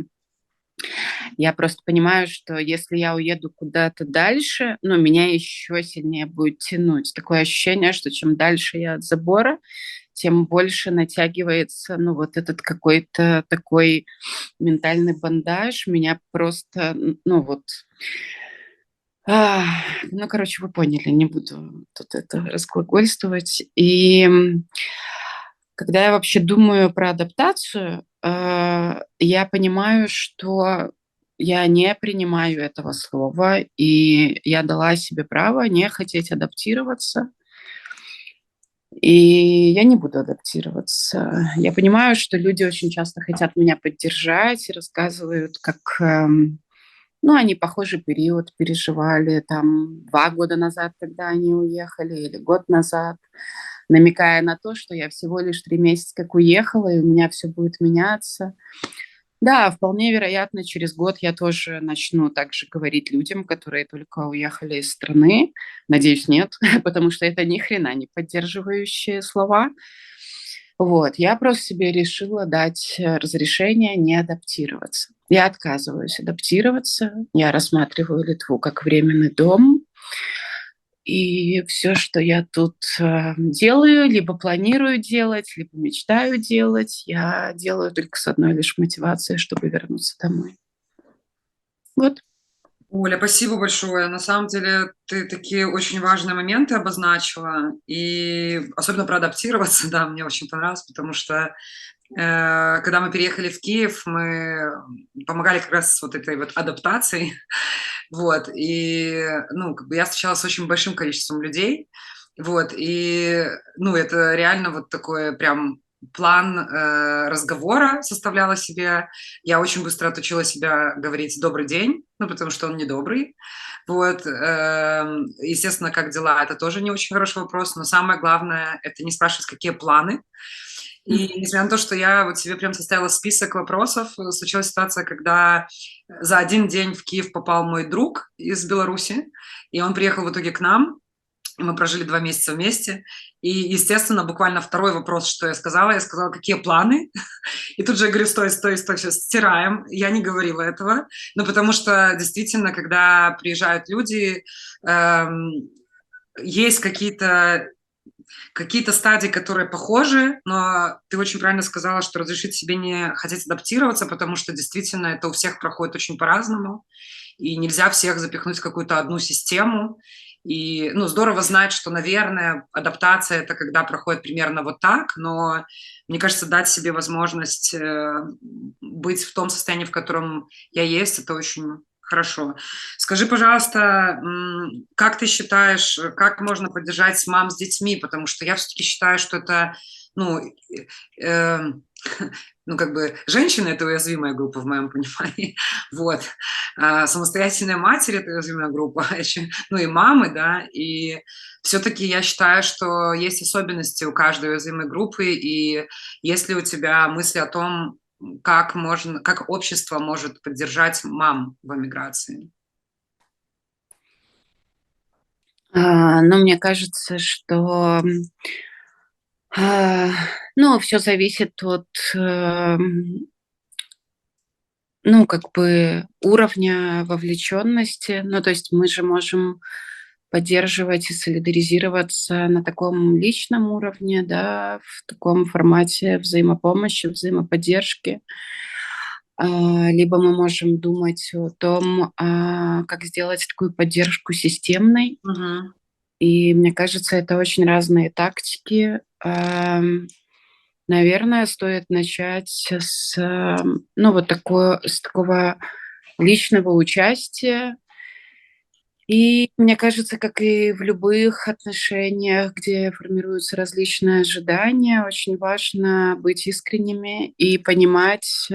я просто понимаю, что если я уеду куда-то дальше, ну, меня еще сильнее будет тянуть. Такое ощущение, что чем дальше я от забора, тем больше натягивается, ну, вот этот какой-то такой ментальный бандаж. Меня просто, ну, вот... ну, короче, вы поняли, не буду тут это разглагольствовать. И когда я вообще думаю про адаптацию, я понимаю, что я не принимаю этого слова, и я дала себе право не хотеть адаптироваться, и я не буду адаптироваться. Я понимаю, что люди очень часто хотят меня поддержать и рассказывают, как, ну, они похожий период переживали, там, 2 года назад, когда они уехали, или год назад. намекая на то, что я всего лишь 3 месяца как уехала, и у меня все будет меняться. Да, вполне вероятно, через год я тоже начну так же говорить людям, которые только уехали из страны. Надеюсь, нет, потому что это ни хрена не поддерживающие слова. Вот, я просто себе решила дать разрешение не адаптироваться. Я отказываюсь адаптироваться, я рассматриваю Литву как временный дом, и все, что я тут делаю, либо планирую делать, либо мечтаю делать, я делаю только с одной лишь мотивацией, чтобы вернуться домой. Вот. Оля, спасибо большое. На самом деле ты такие очень важные моменты обозначила, и особенно про адаптироваться, да, мне очень понравилось, потому что когда мы переехали в Киев, мы помогали как раз с вот этой вот адаптацией, вот, и, ну, как бы я встречалась с очень большим количеством людей, вот, и, ну, это реально вот такое прям план разговора составляла себе. Я очень быстро отучила себя говорить «добрый день», ну, потому что он недобрый, вот. Естественно, как дела, это тоже не очень хороший вопрос, но самое главное – это не спрашивать, какие планы. И несмотря на то, что я вот себе прям составила список вопросов, случилась ситуация, когда за один день в Киев попал мой друг из Беларуси, и он приехал в итоге к нам, и мы прожили 2 месяца вместе. И, естественно, буквально второй вопрос, что я сказала, какие планы? И тут же я говорю, стой, стой, стой, сейчас стираем. Я не говорила этого. Ну, потому что действительно, когда приезжают люди, есть какие-то стадии, которые похожи, но ты очень правильно сказала, что разрешить себе не хотеть адаптироваться, потому что действительно это у всех проходит очень по-разному, и нельзя всех запихнуть в какую-то одну систему. И, ну, здорово знать, что, наверное, адаптация – это когда проходит примерно вот так, но, мне кажется, дать себе возможность быть в том состоянии, в котором я есть, это очень хорошо. Скажи, пожалуйста, как ты считаешь, как можно поддержать мам с детьми? Потому что я все-таки считаю, что это, ну, э, ну, как бы женщины – это уязвимая группа в моем понимании, вот. А самостоятельные матери – это уязвимая группа, ну и мамы, да, и все-таки я считаю, что есть особенности у каждой уязвимой группы, и если у тебя мысли о том, как общество может поддержать мам в эмиграции? Но мне кажется, что ну, все зависит от ну, как бы уровня вовлеченности. Ну, то есть мы же можем поддерживать и солидаризироваться на таком личном уровне, да, в таком формате взаимопомощи, взаимоподдержки. Либо мы можем думать о том, как сделать такую поддержку системной. Мгм. И мне кажется, это очень разные тактики. Наверное, стоит начать ну, вот с такого личного участия. И мне кажется, как и в любых отношениях, где формируются различные ожидания, очень важно быть искренними и понимать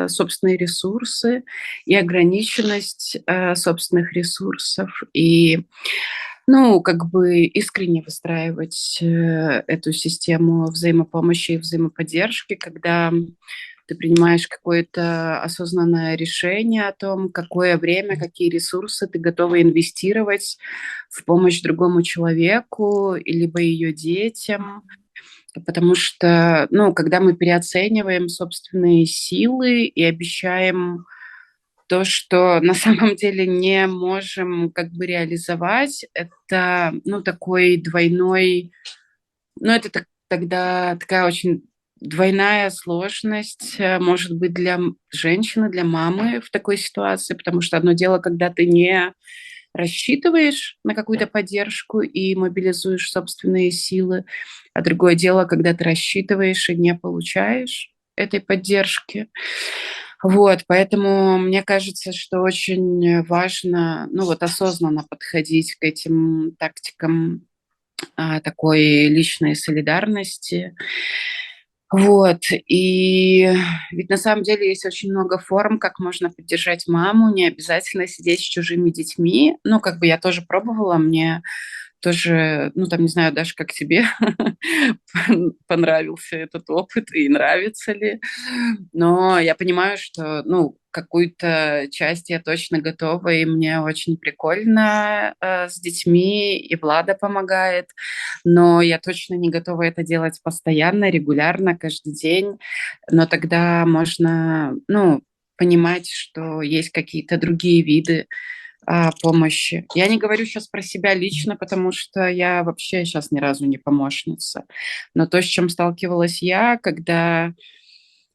собственные ресурсы и ограниченность собственных ресурсов. И ну, как бы искренне выстраивать эту систему взаимопомощи и взаимоподдержки, когда ты принимаешь какое-то осознанное решение о том, какое время, какие ресурсы ты готова инвестировать в помощь другому человеку, либо ее детям. Потому что, ну, когда мы переоцениваем собственные силы и обещаем то, что на самом деле не можем как бы реализовать, это, ну, такой двойной, ну, это тогда такая очень двойная сложность, может быть, для женщины, для мамы в такой ситуации, потому что одно дело, когда ты не рассчитываешь на какую-то поддержку и мобилизуешь собственные силы, а другое дело, когда ты рассчитываешь и не получаешь этой поддержки. Вот, поэтому мне кажется, что очень важно, ну вот осознанно подходить к этим тактикам такой личной солидарности. Вот, и ведь на самом деле есть очень много форм, как можно поддержать маму, не обязательно сидеть с чужими детьми. Ну, как бы я тоже пробовала, мне тоже, ну, там, не знаю, даже как тебе понравился этот опыт и нравится ли. Но я понимаю, что, ну, какую-то часть я точно готова, и мне очень прикольно с детьми, и Влада помогает, но я точно не готова это делать постоянно, регулярно, каждый день. Но тогда можно, ну, понимать, что есть какие-то другие виды помощи. Я не говорю сейчас про себя лично, потому что я вообще сейчас ни разу не помощница. Но то, с чем сталкивалась я, когда,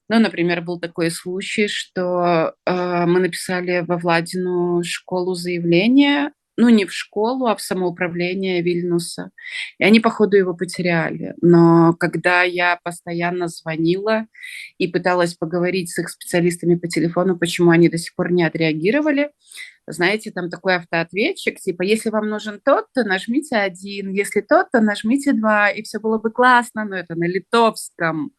ну, например, был такой случай, что мы написали во Владину школу заявление, ну, не в школу, а в самоуправление Вильнюса. И они, походу, его потеряли. Но когда я постоянно звонила и пыталась поговорить с их специалистами по телефону, почему они до сих пор не отреагировали, знаете, там такой автоответчик, типа, если вам нужен тот, то нажмите 1, если тот, то нажмите 2, и все было бы классно, но это на литовском.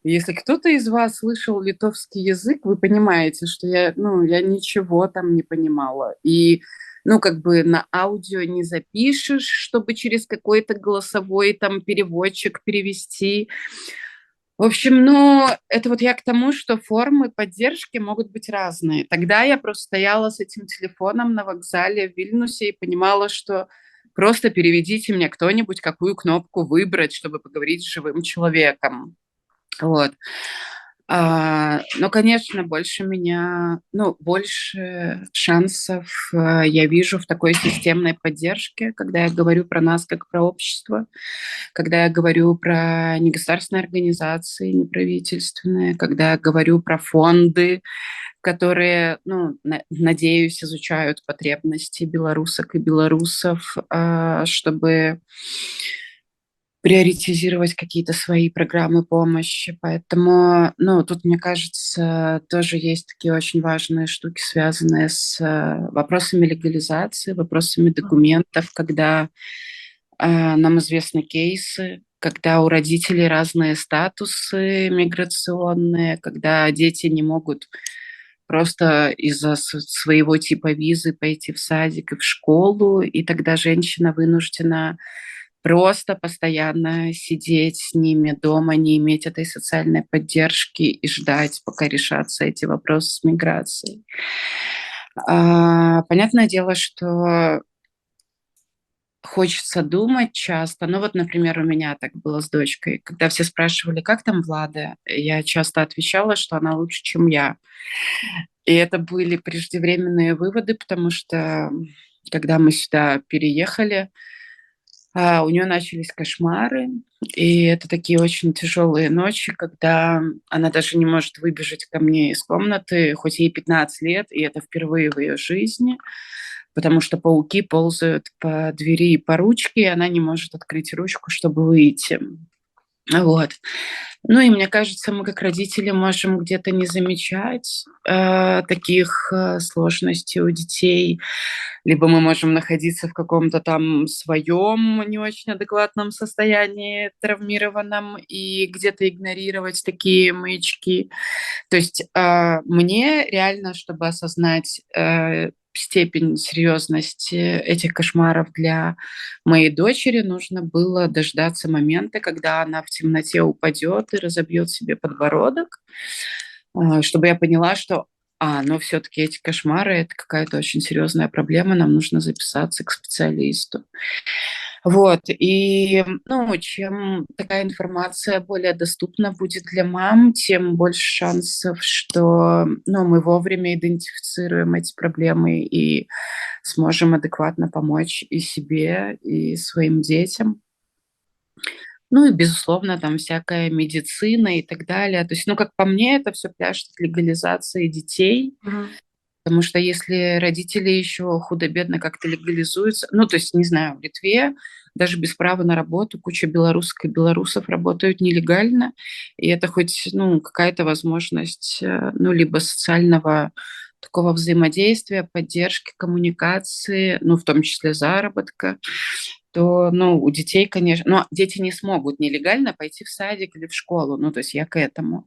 Если кто-то из вас слышал литовский язык, вы понимаете, что я, ну, я ничего там не понимала. И, ну, как бы на аудио не запишешь, чтобы через какой-то голосовой там переводчик перевести. В общем, ну, это вот я к тому, что формы поддержки могут быть разные. Тогда я просто стояла с этим телефоном на вокзале в Вильнюсе и понимала, что просто переведите мне кто-нибудь, какую кнопку выбрать, чтобы поговорить с живым человеком. Вот. Но, конечно, больше меня, ну, больше шансов я вижу в такой системной поддержке, когда я говорю про нас как про общество, когда я говорю про негосударственные организации, неправительственные, когда я говорю про фонды, которые, ну, надеюсь, изучают потребности белорусок и белорусов, чтобы приоритизировать какие-то свои программы помощи. Поэтому, ну, тут, мне кажется, тоже есть такие очень важные штуки, связанные с вопросами легализации, вопросами документов, когда нам известны кейсы, когда у родителей разные статусы миграционные, когда дети не могут просто из-за своего типа визы пойти в садик и в школу, и тогда женщина вынуждена просто постоянно сидеть с ними дома, не иметь этой социальной поддержки и ждать, пока решатся эти вопросы с миграцией. Понятное дело, что хочется думать часто. Ну вот, например, у меня так было с дочкой. Когда все спрашивали, как там Влада, я часто отвечала, что она лучше, чем я. И это были преждевременные выводы, потому что когда мы сюда переехали, у нее начались кошмары, и это такие очень тяжелые ночи, когда она даже не может выбежать ко мне из комнаты, хоть ей 15 лет, и это впервые в ее жизни, потому что пауки ползают по двери и по ручке, и она не может открыть ручку, чтобы выйти. Вот. Ну и мне кажется, мы как родители можем где-то не замечать таких сложностей у детей, либо мы можем находиться в каком-то там своем не очень адекватном состоянии, травмированном, и где-то игнорировать такие маячки. То есть мне реально, чтобы осознать степень серьезности этих кошмаров для моей дочери, нужно было дождаться момента, когда она в темноте упадет и разобьет себе подбородок, чтобы я поняла, что но все-таки эти кошмары – это какая-то очень серьезная проблема, нам нужно записаться к специалисту. Вот, и, ну, чем такая информация более доступна будет для мам, тем больше шансов, что, ну, мы вовремя идентифицируем эти проблемы и сможем адекватно помочь и себе, и своим детям. Ну и, безусловно, там всякая медицина и так далее. То есть, ну, как по мне, это все пляшет от легализации детей, потому что если родители еще худо-бедно как-то легализуются, ну, то есть, не знаю, в Литве даже без права на работу куча белорусок и белорусов работают нелегально, и это хоть, ну, какая-то возможность, ну, либо социального такого взаимодействия, поддержки, коммуникации, ну, в том числе заработка, то, ну, у детей, конечно, но дети не смогут нелегально пойти в садик или в школу, ну, то есть я к этому.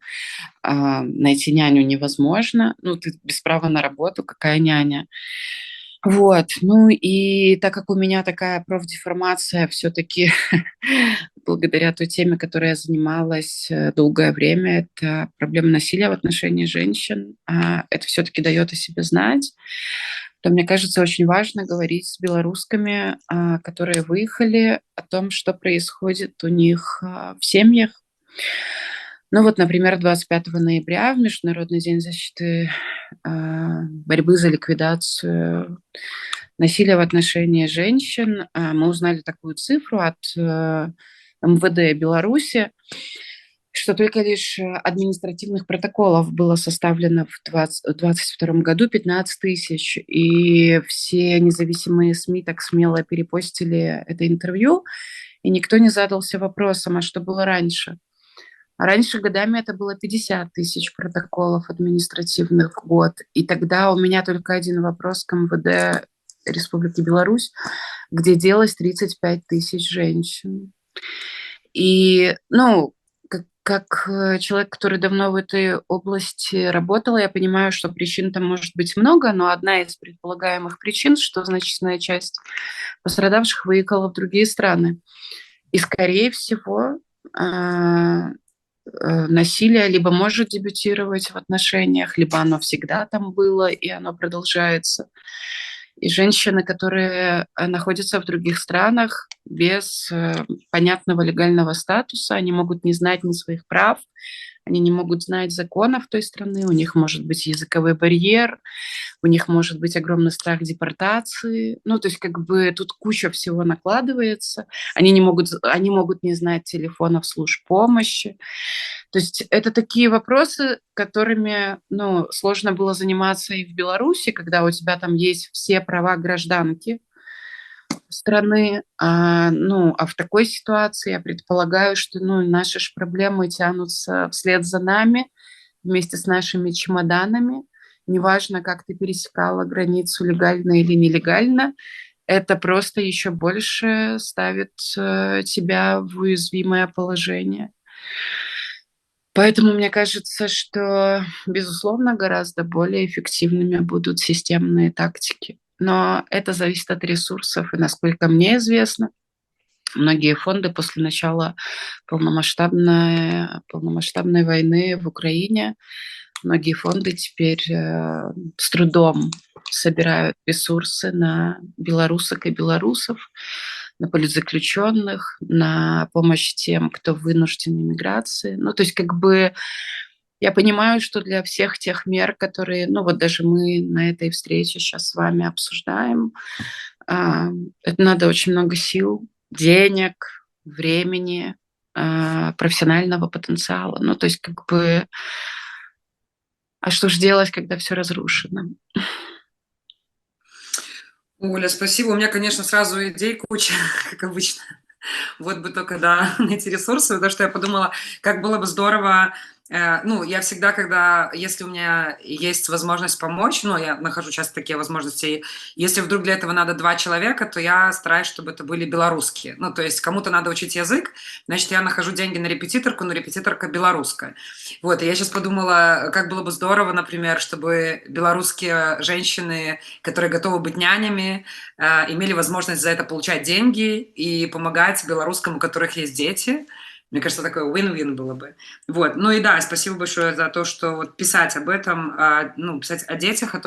Найти няню невозможно, ну, ты без права на работу, какая няня? Вот, ну и так как у меня такая профдеформация все-таки благодаря той теме, которой я занималась долгое время, это проблема насилия в отношении женщин, это все-таки дает о себе знать, то мне кажется очень важно говорить с белорусскими, которые выехали, о том, что происходит у них в семьях. Ну вот, например, 25 ноября, в Международный день защиты борьбы за ликвидацию насилия в отношении женщин, мы узнали такую цифру от МВД Беларуси, что только лишь административных протоколов было составлено в 2022 году 15 тысяч, и все независимые СМИ так смело перепостили это интервью, и никто не задался вопросом, а что было раньше. А раньше годами это было 50 тысяч протоколов административных в год. И тогда у меня только один вопрос к МВД Республики Беларусь, где делось 35 тысяч женщин. И, ну, как человек, который давно в этой области работал, я понимаю, что причин там может быть много, но одна из предполагаемых причин, что значительная часть пострадавших выехала в другие страны. И, скорее всего, насилие либо может дебютировать в отношениях, либо оно всегда там было, и оно продолжается. И женщины, которые находятся в других странах без понятного легального статуса, они могут не знать ни своих прав, они не могут знать законов той страны, у них может быть языковой барьер, у них может быть огромный страх депортации. Ну, то есть как бы тут куча всего накладывается. Они могут не знать телефонов служб помощи. То есть это такие вопросы, которыми, ну, сложно было заниматься и в Беларуси, когда у тебя там есть все права гражданки страны. А в такой ситуации я предполагаю, что, ну, наши ж проблемы тянутся вслед за нами, вместе с нашими чемоданами. Неважно, как ты пересекала границу легально или нелегально, это просто еще больше ставит тебя в уязвимое положение. Поэтому мне кажется, что, безусловно, гораздо более эффективными будут системные тактики. Но это зависит от ресурсов. И, насколько мне известно, многие фонды после начала полномасштабной войны в Украине, многие фонды теперь с трудом собирают ресурсы на белорусок и белорусов, на политзаключенных, на помощь тем, кто вынужден эмиграции. Ну, то есть как бы я понимаю, что для всех тех мер, которые, ну вот даже мы на этой встрече сейчас с вами обсуждаем, это надо очень много сил, денег, времени, профессионального потенциала. Ну, то есть как бы, а что же делать, когда все разрушено? Оля, спасибо. У меня, конечно, сразу идей куча, как обычно. Вот бы только, да, найти ресурсы, потому что я подумала, как было бы здорово. Ну, я всегда, если у меня есть возможность помочь, ну, я нахожу часто такие возможности, если вдруг для этого надо 2 человека, то я стараюсь, чтобы это были белорусские. Ну, то есть кому-то надо учить язык, значит, я нахожу деньги на репетиторку, но репетиторка белорусская. Вот, и я сейчас подумала, как было бы здорово, например, чтобы белорусские женщины, которые готовы быть нянями, имели возможность за это получать деньги и помогать белорусскому, у которых есть дети. Мне кажется, такое win-win было бы. Вот. Ну и да, спасибо большое за то, что вот писать об этом, ну, писать о детях, о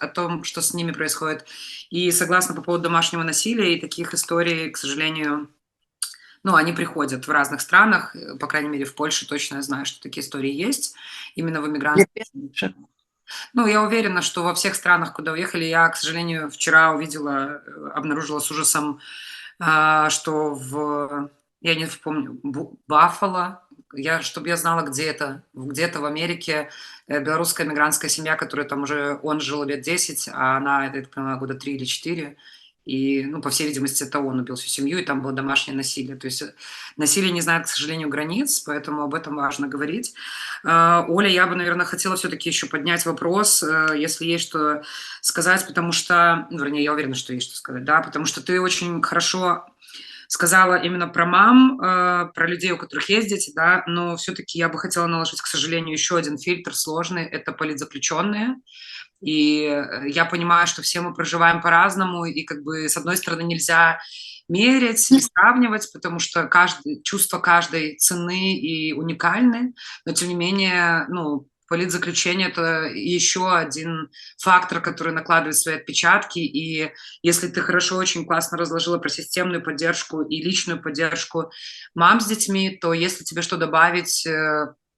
том, что с ними происходит. И согласна по поводу домашнего насилия и таких историй, к сожалению, ну, они приходят в разных странах, по крайней мере, в Польше точно я знаю, что такие истории есть, именно в эмигрантских. Ну, я уверена, что во всех странах, куда уехали, я, к сожалению, вчера обнаружила с ужасом, что я не помню, Баффало, чтобы я знала, где-то в Америке белорусская мигрантская семья, которая там уже, он жил лет 10, а она, я так понимаю, года 3 или 4. И, ну, по всей видимости, это он убил всю семью, и там было домашнее насилие. То есть насилие не знает, к сожалению, границ, поэтому об этом важно говорить. Оля, я бы, наверное, хотела все-таки еще поднять вопрос, если есть что сказать, потому что, вернее, я уверена, что есть что сказать, да, потому что ты очень хорошо сказала именно про мам, про людей, у которых есть дети, да, но все-таки я бы хотела наложить, к сожалению, еще один фильтр сложный – это политзаключенные. И я понимаю, что все мы проживаем по-разному, и как бы с одной стороны нельзя мерить и сравнивать, потому что чувства каждой ценны и уникальны, но тем не менее, ну, политзаключение – это еще один фактор, который накладывает свои отпечатки, и если ты хорошо, очень классно разложила про системную поддержку и личную поддержку мам с детьми, то если тебе что добавить,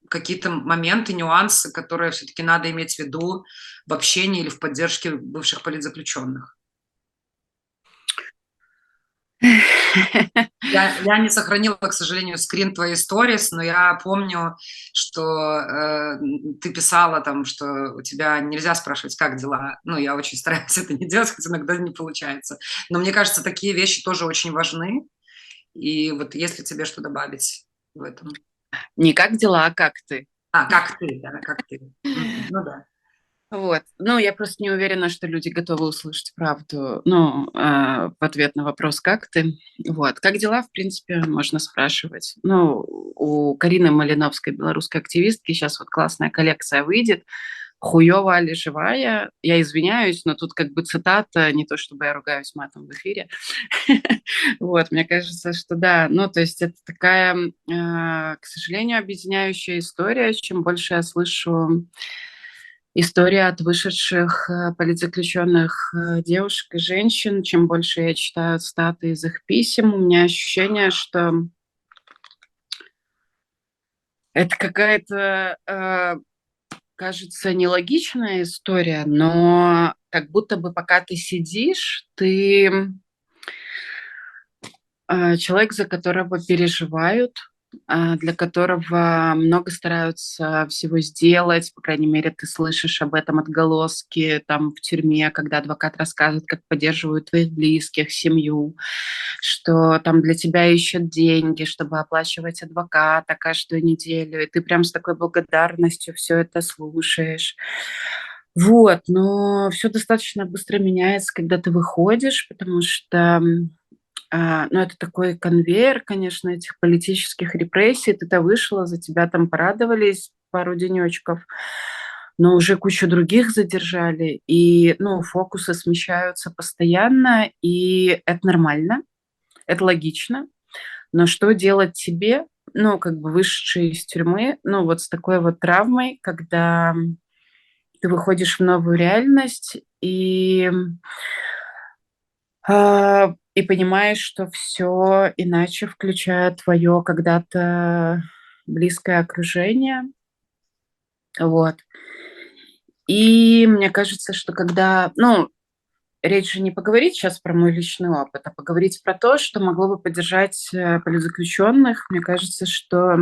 какие-то моменты, нюансы, которые все-таки надо иметь в виду в общении или в поддержке бывших политзаключенных. Я не сохранила, к сожалению, скрин твоей сторис, но я помню, что ты писала там, что у тебя нельзя спрашивать, как дела. Ну, я очень стараюсь это не делать, хоть иногда не получается. Но мне кажется, такие вещи тоже очень важны. И вот если тебе что добавить в этом. Не как дела, а как ты. Как ты, да, как ты. Ну да. Вот. Ну, я просто не уверена, что люди готовы услышать правду, ну, в ответ на вопрос «как ты?». Вот. Как дела, в принципе, можно спрашивать. Ну, у Карины Малиновской, белорусской активистки, сейчас вот классная коллекция выйдет «Хуёво али живая?». Я извиняюсь, но тут как бы цитата, не то чтобы я ругаюсь матом в эфире. Вот, мне кажется, что да. Ну, то есть это такая, к сожалению, объединяющая история. Чем больше я слышу история от вышедших политзаключенных девушек и женщин, чем больше я читаю статы из их писем, у меня ощущение, что это какая-то, кажется, нелогичная история, но как будто бы пока ты сидишь, ты человек, за которого переживают, для которого много стараются всего сделать, по крайней мере, ты слышишь об этом отголоски там в тюрьме, когда адвокат рассказывает, как поддерживают твоих близких, семью, что там для тебя ищут деньги, чтобы оплачивать адвоката каждую неделю, и ты прям с такой благодарностью все это слушаешь. Вот, но все достаточно быстро меняется, когда ты выходишь, потому что ну, это такой конвейер, конечно, этих политических репрессий. Ты-то вышла, за тебя там порадовались пару денечков, но уже кучу других задержали. И, ну, фокусы смещаются постоянно, и это нормально, это логично. Но что делать тебе, ну, как бы вышедшей из тюрьмы, ну, вот с такой вот травмой, когда ты выходишь в новую реальность и понимаешь, что все иначе, включая твое когда-то близкое окружение. Вот. И мне кажется, что когда, ну, речь же не поговорить сейчас про мой личный опыт, а поговорить про то, что могло бы поддержать политзаключенных. Мне кажется, что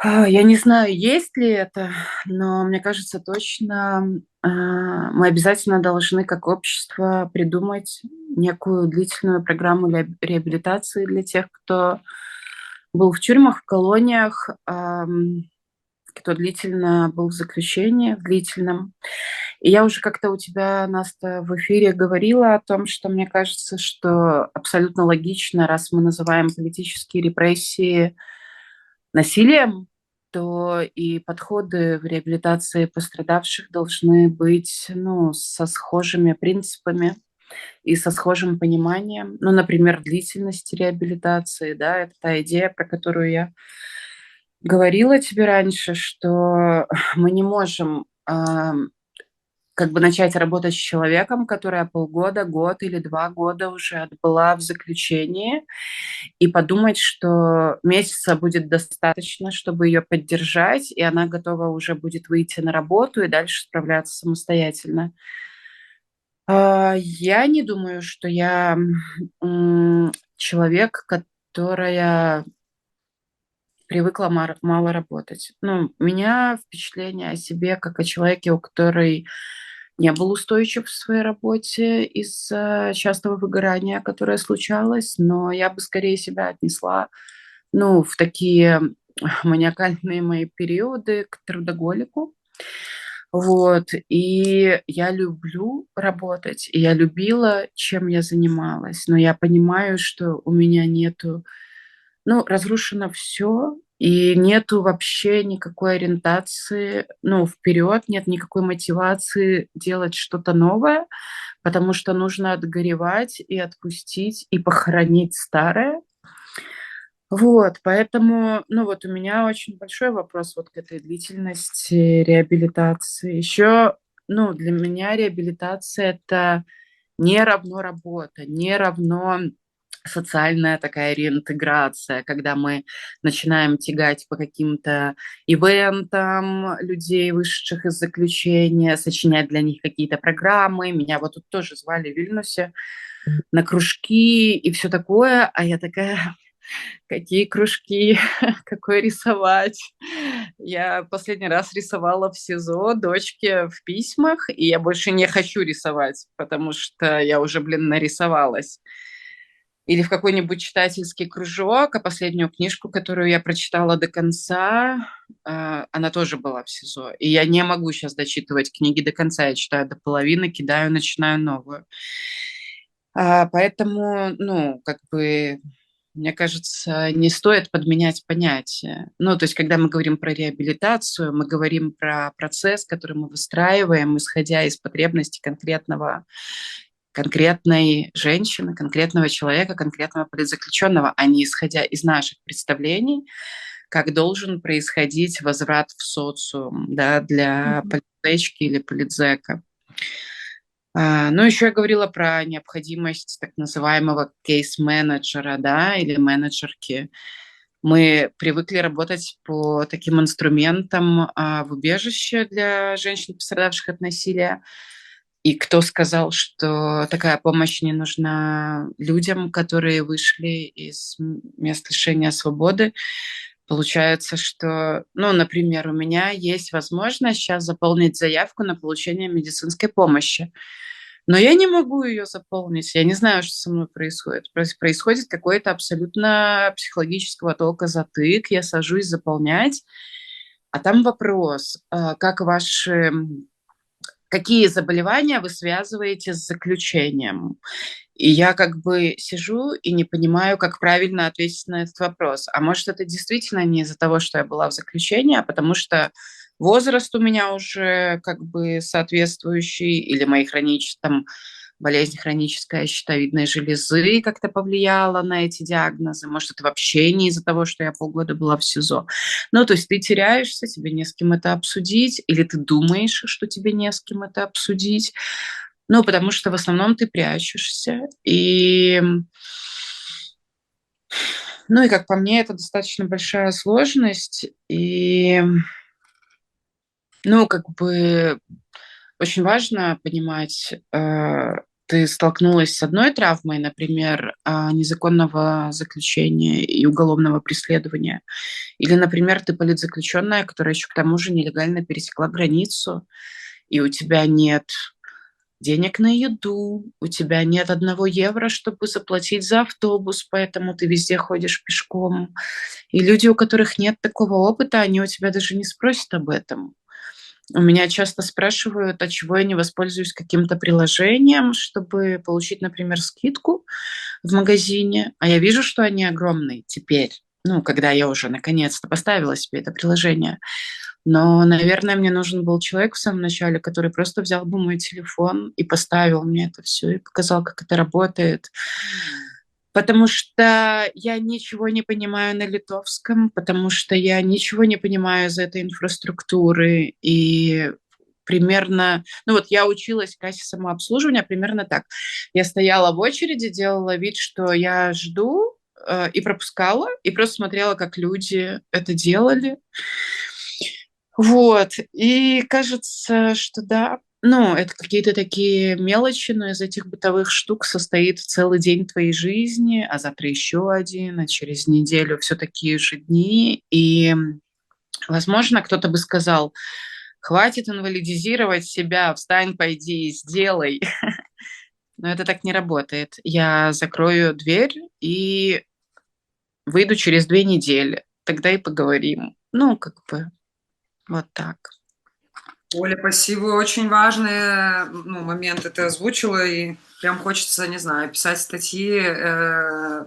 я не знаю, есть ли это, но мне кажется, точно мы обязательно должны как общество придумать некую длительную программу реабилитации для тех, кто был в тюрьмах, в колониях, кто длительно был в заключении, в длительном. И я уже как-то у тебя, Наста, в эфире говорила о том, что мне кажется, что абсолютно логично, раз мы называем политические репрессии насилием, то и подходы в реабилитации пострадавших должны быть, ну, со схожими принципами и со схожим пониманием. Ну, например, длительность реабилитации, да, это та идея, про которую я говорила тебе раньше, что мы не можем как бы начать работать с человеком, которая полгода, год или 2 года уже отбыла в заключении, и подумать, что месяца будет достаточно, чтобы ее поддержать, и она готова уже будет выйти на работу и дальше справляться самостоятельно. Я не думаю, что я человек, которая привыкла мало работать. Ну, у меня впечатление о себе как о человеке, у которой не был устойчив в своей работе из-за частого выгорания, которое случалось, но я бы скорее себя отнесла, ну, в такие маниакальные мои периоды к трудоголику. Вот, и я люблю работать, и я любила, чем я занималась, но я понимаю, что у меня нету, ну, разрушено все, и нету вообще никакой ориентации, ну, вперед, нет никакой мотивации делать что-то новое, потому что нужно отгоревать и отпустить, и похоронить старое. Вот, поэтому, ну, вот у меня очень большой вопрос вот к этой длительности реабилитации. Еще, ну, для меня реабилитация — это не равно работа, не равно социальная такая реинтеграция, когда мы начинаем тягать по каким-то ивентам людей, вышедших из заключения, сочинять для них какие-то программы. Меня вот тут тоже звали в Вильнюсе на кружки и все такое, а я такая: какие кружки, какой рисовать. Я последний раз рисовала в СИЗО дочке в письмах, и я больше не хочу рисовать, потому что я уже, блин, нарисовалась. Или в какой-нибудь читательский кружок, а последнюю книжку, которую я прочитала до конца, она тоже была в СИЗО. И я не могу сейчас дочитывать книги до конца. Я читаю до половины, кидаю, начинаю новую. Поэтому, ну, как бы, мне кажется, не стоит подменять понятия. Ну, то есть, когда мы говорим про реабилитацию, мы говорим про процесс, который мы выстраиваем, исходя из потребностей конкретной женщины, конкретного человека, конкретного политзаключенного, а не исходя из наших представлений, как должен происходить возврат в социум, да, для Мгм. политзечки или политзека. Ну, еще я говорила про необходимость так называемого кейс-менеджера, да, или менеджерки. Мы привыкли работать по таким инструментам в убежище для женщин, пострадавших от насилия. И кто сказал, что такая помощь не нужна людям, которые вышли из мест лишения свободы? Получается, что, ну, например, у меня есть возможность сейчас заполнить заявку на получение медицинской помощи. Но я не могу ее заполнить. Я не знаю, что со мной происходит. Происходит какой-то абсолютно психологического толка затык. Я сажусь заполнять, а там вопрос, какие заболевания вы связываете с заключением? И я как бы сижу и не понимаю, как правильно ответить на этот вопрос. А может, это действительно не из-за того, что я была в заключении, а потому что возраст у меня уже как бы соответствующий, или мои там, болезнь хронической щитовидной железы как-то повлияла на эти диагнозы. Может, это вообще не из-за того, что я полгода была в СИЗО. Ну, то есть ты теряешься, тебе не с кем это обсудить, или ты думаешь, что тебе не с кем это обсудить. Ну, потому что в основном ты прячешься. Ну, и как по мне, это достаточно большая сложность. И, ну, как бы очень важно понимать, ты столкнулась с одной травмой, например, незаконного заключения и уголовного преследования, или, например, ты политзаключенная, которая еще к тому же нелегально пересекла границу, и у тебя нет денег на еду, у тебя нет 1 евро, чтобы заплатить за автобус, поэтому ты везде ходишь пешком. И люди, у которых нет такого опыта, они у тебя даже не спросят об этом. У меня часто спрашивают, а чего я не воспользуюсь каким-то приложением, чтобы получить, например, скидку в магазине. А я вижу, что они огромные теперь, ну, когда я уже наконец-то поставила себе это приложение. Но, наверное, мне нужен был человек в самом начале, который просто взял бы мой телефон и поставил мне это все и показал, как это работает. Потому что я ничего не понимаю на литовском, потому что я ничего не понимаю из этой инфраструктуры. И примерно, ну вот я училась в кассе самообслуживания примерно так. Я стояла в очереди, делала вид, что я жду, и пропускала, и просто смотрела, как люди это делали. Вот, и кажется, что да, ну, это какие-то такие мелочи, но из этих бытовых штук состоит целый день твоей жизни, а завтра еще один, а через неделю все такие же дни. И, возможно, кто-то бы сказал: хватит инвалидизировать себя, встань, пойди и сделай. Но это так не работает. Я закрою дверь и выйду через 2 недели. Тогда и поговорим. Ну, как бы вот так. Оля, спасибо. Очень важные, ну, моменты ты озвучила, и прям хочется, не знаю, писать статьи,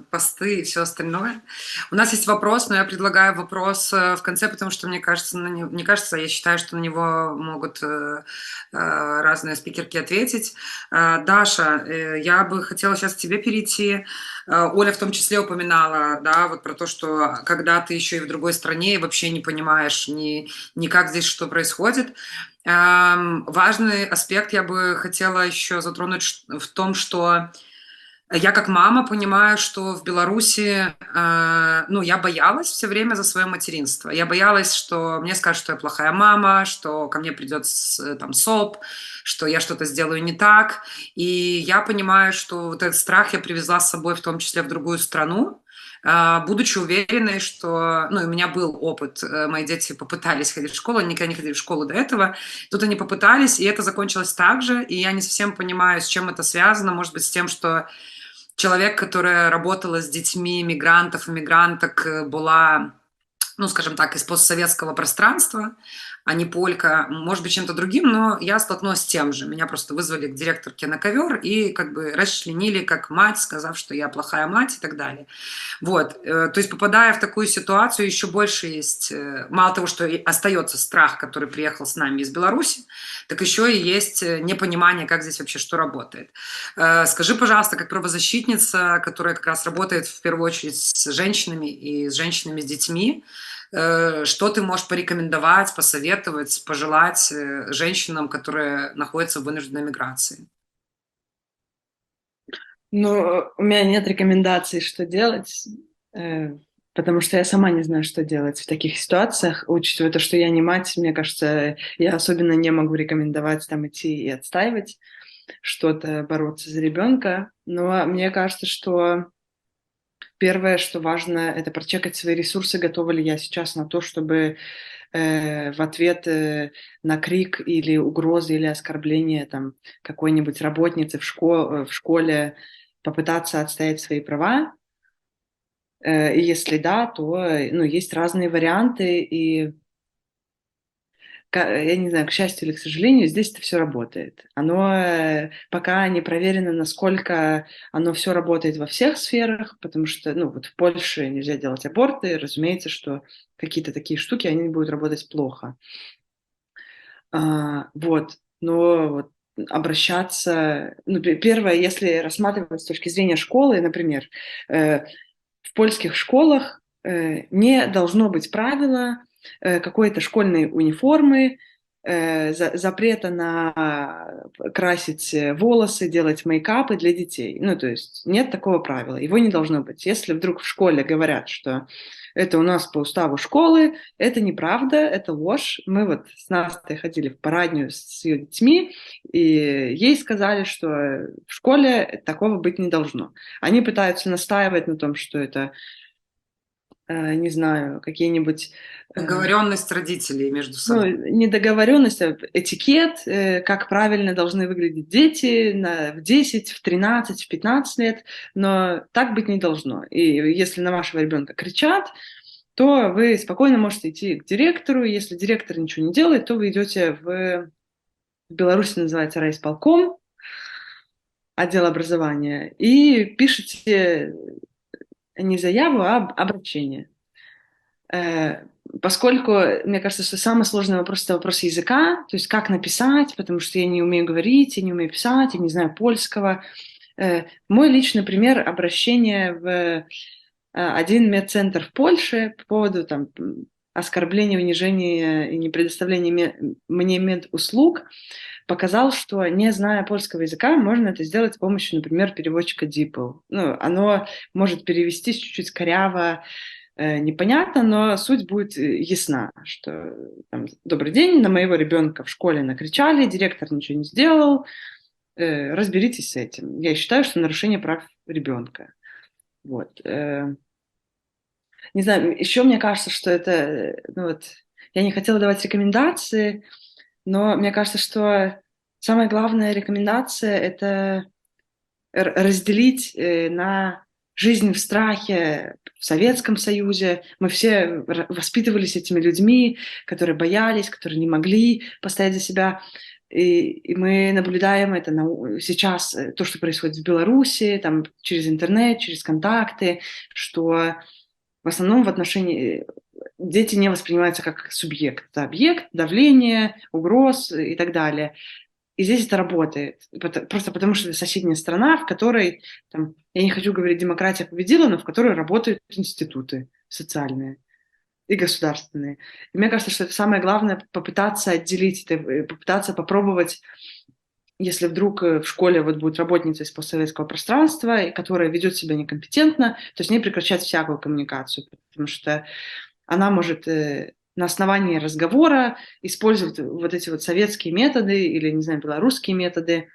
посты и все остальное. У нас есть вопрос, но я предлагаю вопрос в конце, потому что мне кажется, не кажется, я считаю, что на него могут разные спикерки ответить. Даша, я бы хотела сейчас к тебе перейти. Оля в том числе упоминала, да, вот про то, что когда ты еще и в другой стране и вообще не понимаешь ни как здесь что происходит. Важный аспект я бы хотела еще затронуть в том, что я как мама понимаю, что в Беларуси, ну, я боялась все время за свое материнство. Я боялась, что мне скажут, что я плохая мама, что ко мне придет там СОП, что я что-то сделаю не так. И я понимаю, что вот этот страх я привезла с собой в том числе в другую страну, будучи уверенной, что... Ну, у меня был опыт. Мои дети попытались ходить в школу, они никогда не ходили в школу до этого. Тут они попытались, и это закончилось так же. И я не совсем понимаю, с чем это связано. Может быть, с тем, что человек, которая работала с детьми мигрантов и мигранток, была, ну, скажем так, из постсоветского пространства, а не полька, может быть, чем-то другим, но я столкнулась с тем же. Меня просто вызвали к директорке на ковер и как бы расчленили как мать, сказав, что я плохая мать и так далее. Вот, то есть попадая в такую ситуацию, еще больше есть, мало того, что остается страх, который приехал с нами из Беларуси, так еще и есть непонимание, как здесь вообще что работает. Скажи, пожалуйста, как правозащитница, которая как раз работает в первую очередь с женщинами и с женщинами с детьми, что ты можешь порекомендовать, посоветовать, пожелать женщинам, которые находятся в вынужденной миграции? Ну, у меня нет рекомендаций, что делать, э, потому что я сама не знаю, что делать в таких ситуациях. Учитывая то, что я не мать, мне кажется, я особенно не могу рекомендовать там идти и отстаивать что-то, бороться за ребенка. Но мне кажется, что первое, что важно, это прочекать свои ресурсы, готова ли я сейчас на то, чтобы в ответ на крик или угрозы или оскорбление там какой-нибудь работницы в школе попытаться отстоять свои права. И если да, то ну, есть разные варианты, и я не знаю, к счастью или к сожалению, здесь это все работает. Оно пока не проверено, насколько оно все работает во всех сферах, потому что, ну, вот в Польше нельзя делать аборты, разумеется, что какие-то такие штуки, они будут работать плохо. Вот, но вот обращаться, ну, первое, если рассматривать с точки зрения школы, например, в польских школах не должно быть правила какой-то школьной униформы, запрета на красить волосы, делать мейкапы для детей. Ну, то есть нет такого правила, его не должно быть. Если вдруг в школе говорят, что это у нас по уставу школы, это неправда, это ложь. Мы вот с Настей ходили в парадню с ее детьми, и ей сказали, что в школе такого быть не должно. Они пытаются настаивать на том, что это, не знаю, какие-нибудь... Договоренность родителей между Ну, собой. недоговоренность, этикет, как правильно должны выглядеть дети в 10, в 13, в 15 лет, но так быть не должно. И если на вашего ребенка кричат, то вы спокойно можете идти к директору. Если директор ничего не делает, то вы идете в Беларуси называется райисполком, отдел образования, и пишете не заяву, а обращение. Поскольку, мне кажется, что самый сложный вопрос – это вопрос языка, то есть как написать, потому что я не умею говорить, я не умею писать, я не знаю польского. Мой личный пример обращения в один медцентр в Польше по поводу там, оскорбления, унижения и непредоставления мне медуслуг показал, что, не зная польского языка, можно это сделать с помощью, например, переводчика DeepL. Ну, оно может перевестись чуть-чуть коряво, непонятно, но суть будет ясна, что там, добрый день, на моего ребенка в школе накричали, директор ничего не сделал, разберитесь с этим. Я считаю, что нарушение прав ребенка. Вот. Не знаю, еще мне кажется, что это, ну вот, я не хотела давать рекомендации, но мне кажется, что самая главная рекомендация – это разделить на жизнь в страхе в Советском Союзе. Мы все воспитывались этими людьми, которые боялись, которые не могли постоять за себя. И мы наблюдаем это сейчас, то, что происходит в Беларуси, там, через интернет, через контакты, что в основном в отношении дети не воспринимаются как субъект. Это объект, давление, угроз и так далее. И здесь это работает. Просто потому, что это соседняя страна, в которой, там, я не хочу говорить, демократия победила, но в которой работают институты социальные и государственные. И мне кажется, что это самое главное, попытаться отделить это, попытаться попробовать, если вдруг в школе вот будет работница из постсоветского пространства, которая ведет себя некомпетентно, то с ней прекращать всякую коммуникацию, потому что она может на основании разговора использовать вот эти вот советские методы или, не знаю, белорусские методы,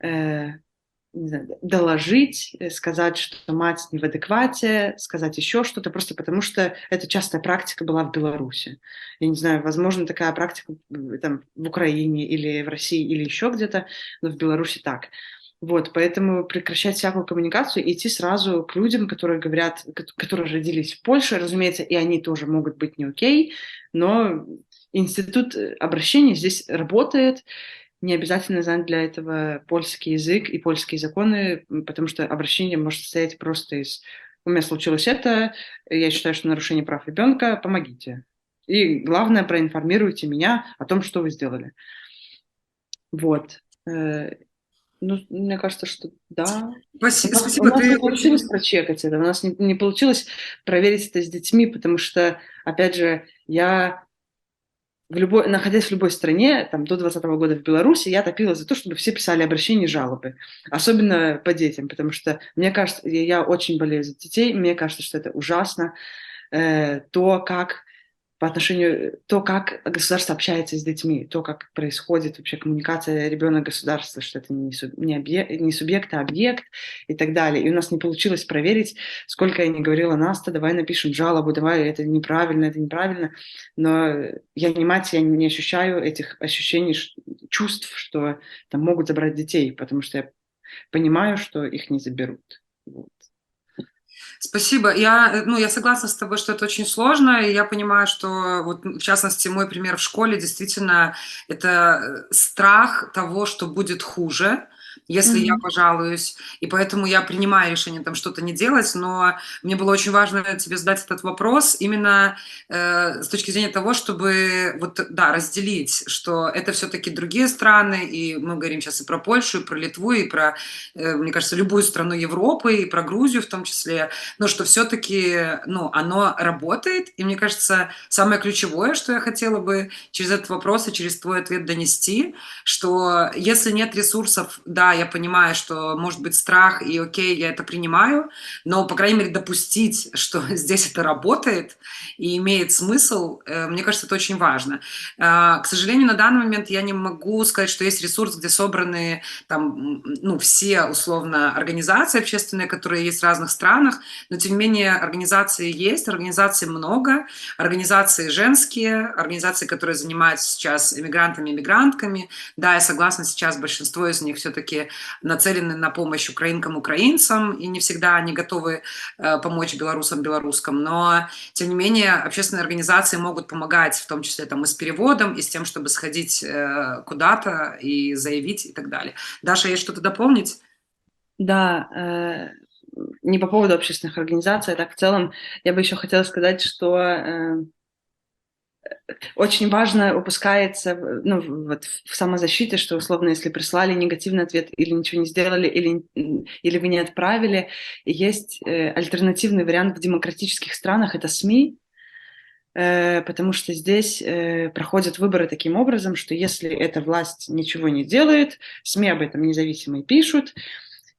не знаю, доложить, сказать, что мать не в адеквате, сказать еще что-то, просто потому что это частая практика была в Беларуси. Я не знаю, возможно, такая практика там, в Украине или в России или еще где-то, но в Беларуси так. Вот, поэтому прекращать всякую коммуникацию и идти сразу к людям, которые говорят, которые родились в Польше, разумеется, и они тоже могут быть не окей, но институт обращения здесь работает, не обязательно знать для этого польский язык и польские законы, потому что обращение может состоять просто из «у меня случилось это, я считаю, что нарушение прав ребенка, помогите». И главное, проинформируйте меня о том, что вы сделали. Вот. Ну, мне кажется, что да. У Спасибо, нас не ты получилось очень... прочекать это, у нас не получилось проверить это с детьми, потому что, опять же, я находясь в любой стране, там, до 2020 года в Беларуси, я топила за то, чтобы все писали обращения и жалобы. Особенно по детям, потому что, мне кажется, я очень болею за детей, мне кажется, что это ужасно, то, как как государство общается с детьми, то, как происходит вообще коммуникация ребенок-государства, что это не субъект, а объект и так далее. И у нас не получилось проверить, сколько я не говорила: Наста, давай напишем жалобу, давай, это неправильно. Но я не мать, я не ощущаю этих ощущений, чувств, что там могут забрать детей, потому что я понимаю, что их не заберут. Вот. Спасибо. Я согласна с тобой, что это очень сложно, и я понимаю, что, вот, в частности, мой пример в школе, действительно, это страх того, что будет хуже, если я пожалуюсь, и поэтому я принимаю решение там что-то не делать, но мне было очень важно тебе задать этот вопрос именно с точки зрения того, чтобы разделить, что это все-таки другие страны, и мы говорим сейчас и про Польшу, и про Литву, и про, мне кажется, любую страну Европы, и про Грузию в том числе, но что все-таки, оно работает, и мне кажется, самое ключевое, что я хотела бы через этот вопрос и через твой ответ донести, что если нет ресурсов, да, я понимаю, что может быть страх, и окей, я это принимаю, но, по крайней мере, допустить, что здесь это работает и имеет смысл, мне кажется, это очень важно. К сожалению, на данный момент я не могу сказать, что есть ресурс, где собраны там, все, условно, организации общественные, которые есть в разных странах, но, тем не менее, организации есть, организаций много, организации женские, организации, которые занимаются сейчас иммигрантами и мигрантками. Да, я согласна, сейчас большинство из них все-таки нацелены на помощь украинкам, украинцам, и не всегда они готовы помочь белорусам, белорускам, но, тем не менее, общественные организации могут помогать, в том числе там, и с переводом, и с тем, чтобы сходить куда-то и заявить и так далее. Даша, есть что-то дополнить? Да, не по поводу общественных организаций, а так в целом я бы еще хотела сказать, что очень важно упускается вот в самозащите, что условно, если прислали негативный ответ или ничего не сделали, или вы не отправили, есть альтернативный вариант в демократических странах, это СМИ, потому что здесь проходят выборы таким образом, что если эта власть ничего не делает, СМИ об этом независимо пишут,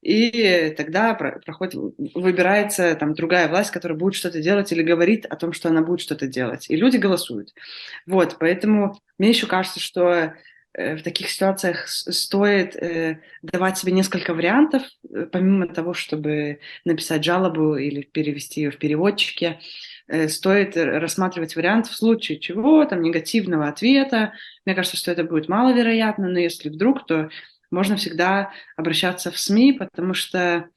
и тогда выбирается там другая власть, которая будет что-то делать или говорит о том, что она будет что-то делать. И люди голосуют. Вот, поэтому мне еще кажется, что в таких ситуациях стоит давать себе несколько вариантов, помимо того, чтобы написать жалобу или перевести ее в переводчике, стоит рассматривать вариант в случае чего, там, негативного ответа. Мне кажется, что это будет маловероятно, но если вдруг, то можно всегда обращаться в СМИ, потому что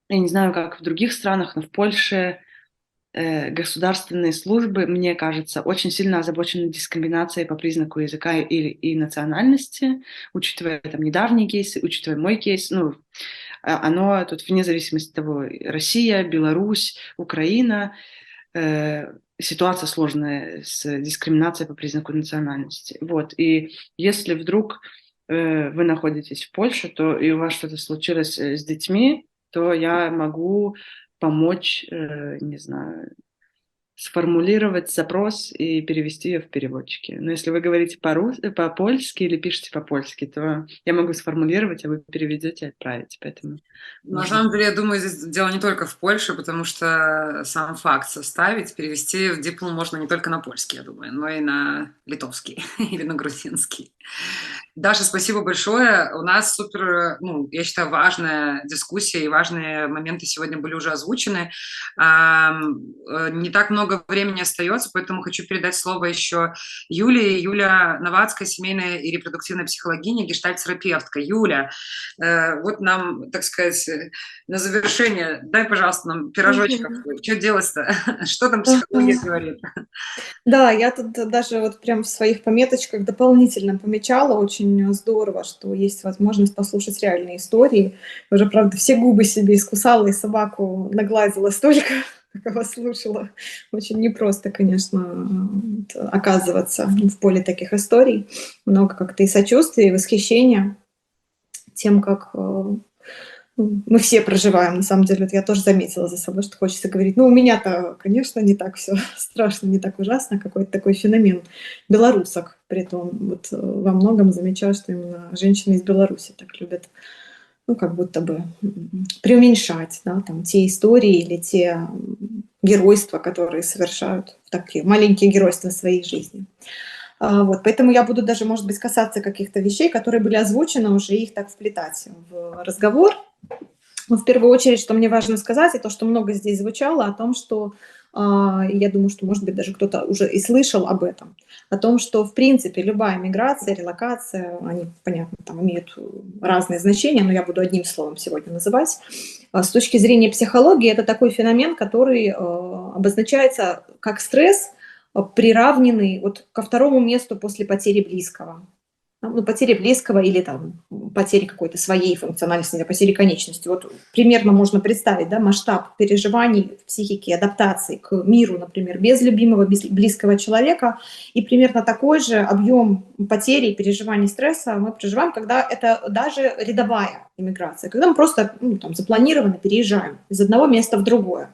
Я не знаю, как в других странах, но в Польше государственные службы, мне кажется, очень сильно озабочены дискриминацией по признаку языка и национальности, учитывая там недавние кейсы, учитывая мой кейс, ну, оно тут вне зависимости от того, Россия, Беларусь, Украина, ситуация сложная с дискриминацией по признаку национальности. Вот. И если вдруг вы находитесь в Польше, то и у вас что-то случилось с детьми, то я могу помочь, не знаю, сформулировать запрос и перевести ее в переводчике. Но если вы говорите по-польски или пишете по-польски, то я могу сформулировать, а вы переведете и отправите. Поэтому На можно. самом деле, я думаю, здесь дело не только в Польше, потому что сам факт составить, перевести в диплом можно не только на польский, я думаю, но и на литовский или на грузинский. Даша, спасибо большое. У нас супер, ну, я считаю, важная дискуссия и важные моменты сегодня были уже озвучены. Не так много времени остается, поэтому хочу передать слово еще Юлии. Юля Новацкая, семейная и репродуктивная психологиня, гештальт-терапевтка. Юля, вот нам, так сказать, на завершение, дай, пожалуйста, нам пирожочков. Что делать-то? Что там психология говорит? Да, я тут даже вот прям в своих пометочках дополнительно помечала. Очень здорово, что есть возможность послушать реальные истории. Уже, правда, все губы себе искусала и собаку нагладила столько, как вас слушала. Очень непросто, конечно, оказываться в поле таких историй. Много как-то и сочувствия, и восхищения тем, как мы все проживаем, на самом деле. Вот я тоже заметила за собой, что хочется говорить, ну, у меня-то, конечно, не так все страшно, не так ужасно, какой-то такой феномен белорусок. Притом вот во многом замечаю, что именно женщины из Беларуси так любят, ну, как будто бы преуменьшать, да, там, те истории или те геройства, которые совершают, такие маленькие геройства в своей жизни. Вот, поэтому я буду даже, может быть, касаться каких-то вещей, которые были озвучены, уже их так вплетать в разговор. Но в первую очередь, что мне важно сказать, и то, что много здесь звучало, о том, что, я думаю, что, может быть, даже кто-то уже и слышал об этом, о том, что, в принципе, любая миграция, релокация, они, понятно, там имеют разные значения, но я буду одним словом сегодня называть. С точки зрения психологии, это такой феномен, который обозначается как стресс, приравненный вот ко второму месту после потери близкого. Ну, потери близкого или там потери какой-то своей функциональности, или потери конечности. Вот примерно можно представить, да, масштаб переживаний в психике, адаптации к миру, например, без любимого, без близкого человека. И примерно такой же объем потери и переживаний стресса мы проживаем, когда это даже рядовая иммиграция, когда мы просто там, запланированно переезжаем из одного места в другое.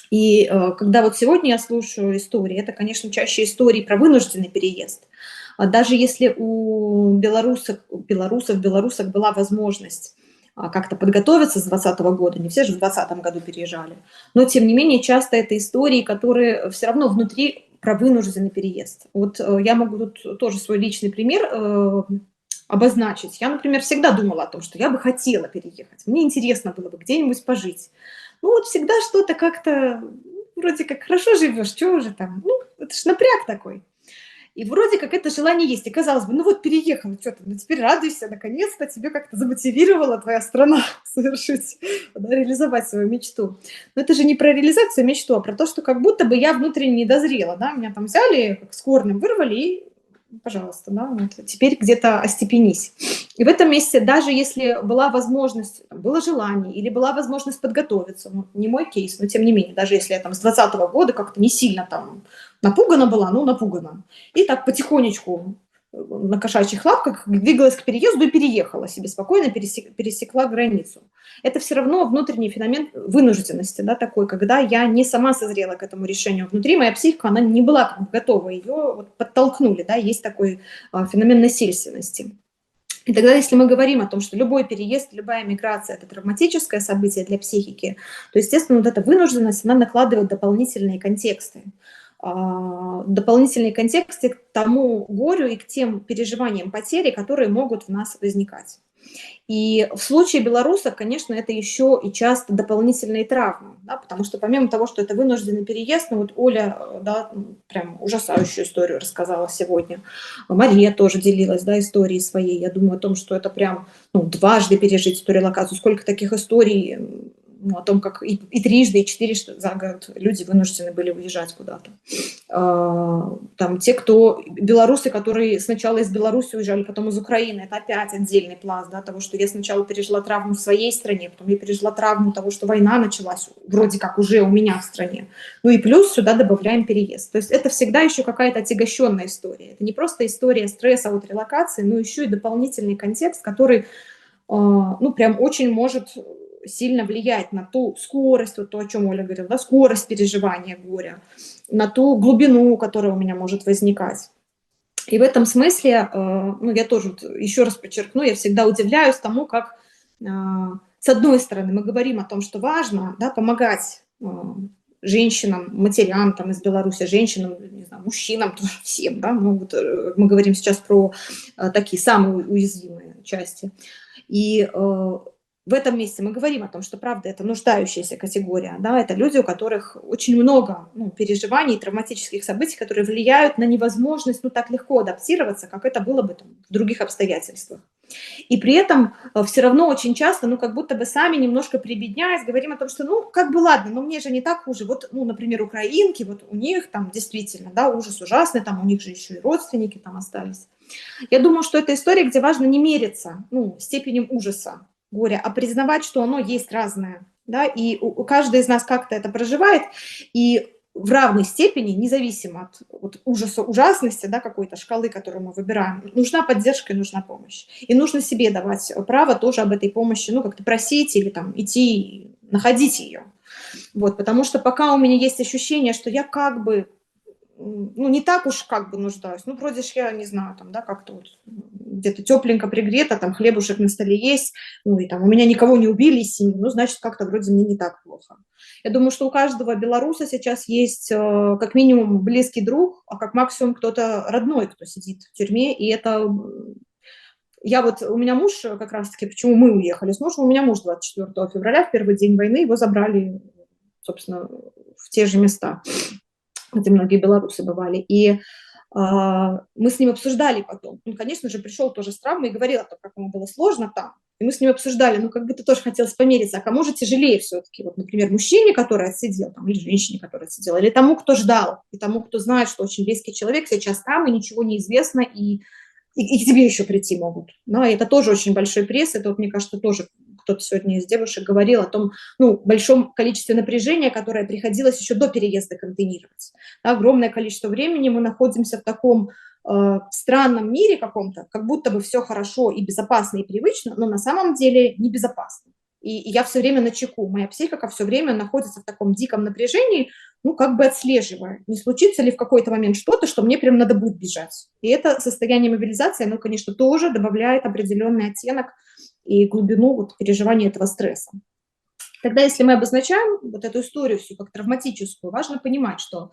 И когда вот сегодня я слушаю истории, это, конечно, чаще истории про вынужденный переезд. Даже если у белорусов была возможность как-то подготовиться с 2020 года, не все же в 2020 году переезжали, но тем не менее часто это истории, которые все равно внутри про вынужденный переезд. Вот я могу тут тоже свой личный пример обозначить. Я, например, всегда думала о том, что я бы хотела переехать. Мне интересно было бы где-нибудь пожить. Ну вот всегда что-то как-то, вроде как хорошо живешь, что уже там, ну это ж напряг такой. И вроде как это желание есть. И казалось бы, ну вот переехала, что ты, ну теперь радуйся, наконец-то тебе как-то замотивировала твоя страна совершить, да, реализовать свою мечту. Но это же не про реализацию мечты, а про то, что как будто бы я внутренне не дозрела, да, меня там взяли, как с корнем вырвали и, пожалуйста, да, вот, теперь где-то остепенись. И в этом месте, даже если была возможность, было желание или была возможность подготовиться, ну, не мой кейс, но тем не менее, даже если я там с 2020 года как-то не сильно там напугана была, ну, напугана, и так потихонечку на кошачьих лапках двигалась к переезду и переехала себе спокойно, пересекла границу. Это все равно внутренний феномен вынужденности, да, такой, когда я не сама созрела к этому решению внутри, моя психика, она не была как бы готова, ее вот подтолкнули, да, есть такой феномен насильственности. И тогда, если мы говорим о том, что любой переезд, любая миграция – это травматическое событие для психики, то, естественно, вот эта вынужденность, она накладывает дополнительные контексты к тому горю и к тем переживаниям потери, которые могут в нас возникать. И в случае белорусов, конечно, это еще и часто дополнительные травмы, да, потому что помимо того, что это вынужденный переезд, ну вот Оля, да, прям ужасающую историю рассказала сегодня, Мария тоже делилась, да, историей своей, я думаю о том, что это прям, ну, дважды пережить эту релокацию, сколько таких историй, ну, о том, как и трижды, и четырежды за год люди вынуждены были уезжать куда-то. Там те, кто, белорусы, которые сначала из Беларуси уезжали, потом из Украины, это опять отдельный пласт, да, того, что я сначала пережила травму в своей стране, потом я пережила травму того, что война началась вроде как уже у меня в стране. Ну и плюс сюда добавляем переезд. То есть это всегда еще какая-то отягощенная история. Это не просто история стресса от релокации, но еще и дополнительный контекст, который, ну, прям очень может сильно влиять на ту скорость, вот то, о чем Оля говорила, да, скорость переживания горя, на ту глубину, которая у меня может возникать. И в этом смысле, ну, я тоже еще раз подчеркну, я всегда удивляюсь тому, как, с одной стороны, мы говорим о том, что важно, да, помогать женщинам, матерям там, из Беларуси, женщинам, не знаю, мужчинам, тоже всем, да, ну, вот, мы говорим сейчас про такие самые уязвимые части. И в этом месте мы говорим о том, что, правда, это нуждающаяся категория, да, это люди, у которых очень много, ну, переживаний, травматических событий, которые влияют на невозможность, ну, так легко адаптироваться, как это было бы там, в других обстоятельствах. И при этом все равно очень часто, ну, как будто бы сами немножко прибедняясь, говорим о том, что, ну, как бы ладно, но мне же не так хуже. Вот, ну, например, украинки, вот у них там действительно, да, ужас ужасный, там у них же еще и родственники там остались. Я думаю, что это история, где важно не мериться, ну, степенем ужаса горя, а признавать, что оно есть разное, да, и у каждого из нас как-то это проживает, и в равной степени, независимо от ужаса, ужасности, да, какой-то шкалы, которую мы выбираем, нужна поддержка и нужна помощь. И нужно себе давать право тоже об этой помощи, ну, как-то просить или там идти и находить ее. Вот, потому что пока у меня есть ощущение, что я как бы, ну, не так уж как бы нуждаюсь, ну, вроде ж я, не знаю, там, да, как-то вот где-то тепленько пригрето, там, хлебушек на столе есть, ну, и там у меня никого не убили из семьи, ну, значит, как-то вроде мне не так плохо. Я думаю, что у каждого белоруса сейчас есть как минимум близкий друг, а как максимум кто-то родной, кто сидит в тюрьме, и это... Я вот, у меня муж как раз-таки, почему мы уехали с мужем, у меня муж 24 февраля, в первый день войны, его забрали, собственно, в те же места, где многие белорусы бывали, и мы с ним обсуждали потом. Он, конечно же, пришел тоже с травмой и говорил о том, как ему было сложно там. И мы с ним обсуждали, ну, как будто тоже хотелось помериться, а кому же тяжелее все-таки? Вот, например, мужчине, который отсидел, там, или женщине, которая отсидела, или тому, кто ждал, и тому, кто знает, что очень близкий человек сейчас там, и ничего не известно, и к тебе еще прийти могут. Да, и это тоже очень большой пресс, это, вот, мне кажется, тоже кто-то сегодня из девушек говорил о том, ну, большом количестве напряжения, которое приходилось еще до переезда контейнировать. Да, огромное количество времени мы находимся в таком странном мире каком-то, как будто бы все хорошо и безопасно, и привычно, но на самом деле небезопасно. И я все время начеку, моя психика все время находится в таком диком напряжении, ну, как бы отслеживая, не случится ли в какой-то момент что-то, что мне прям надо будет бежать. И это состояние мобилизации, оно, конечно, тоже добавляет определенный оттенок и глубину вот переживания этого стресса. Тогда, если мы обозначаем вот эту историю всю как травматическую, важно понимать, что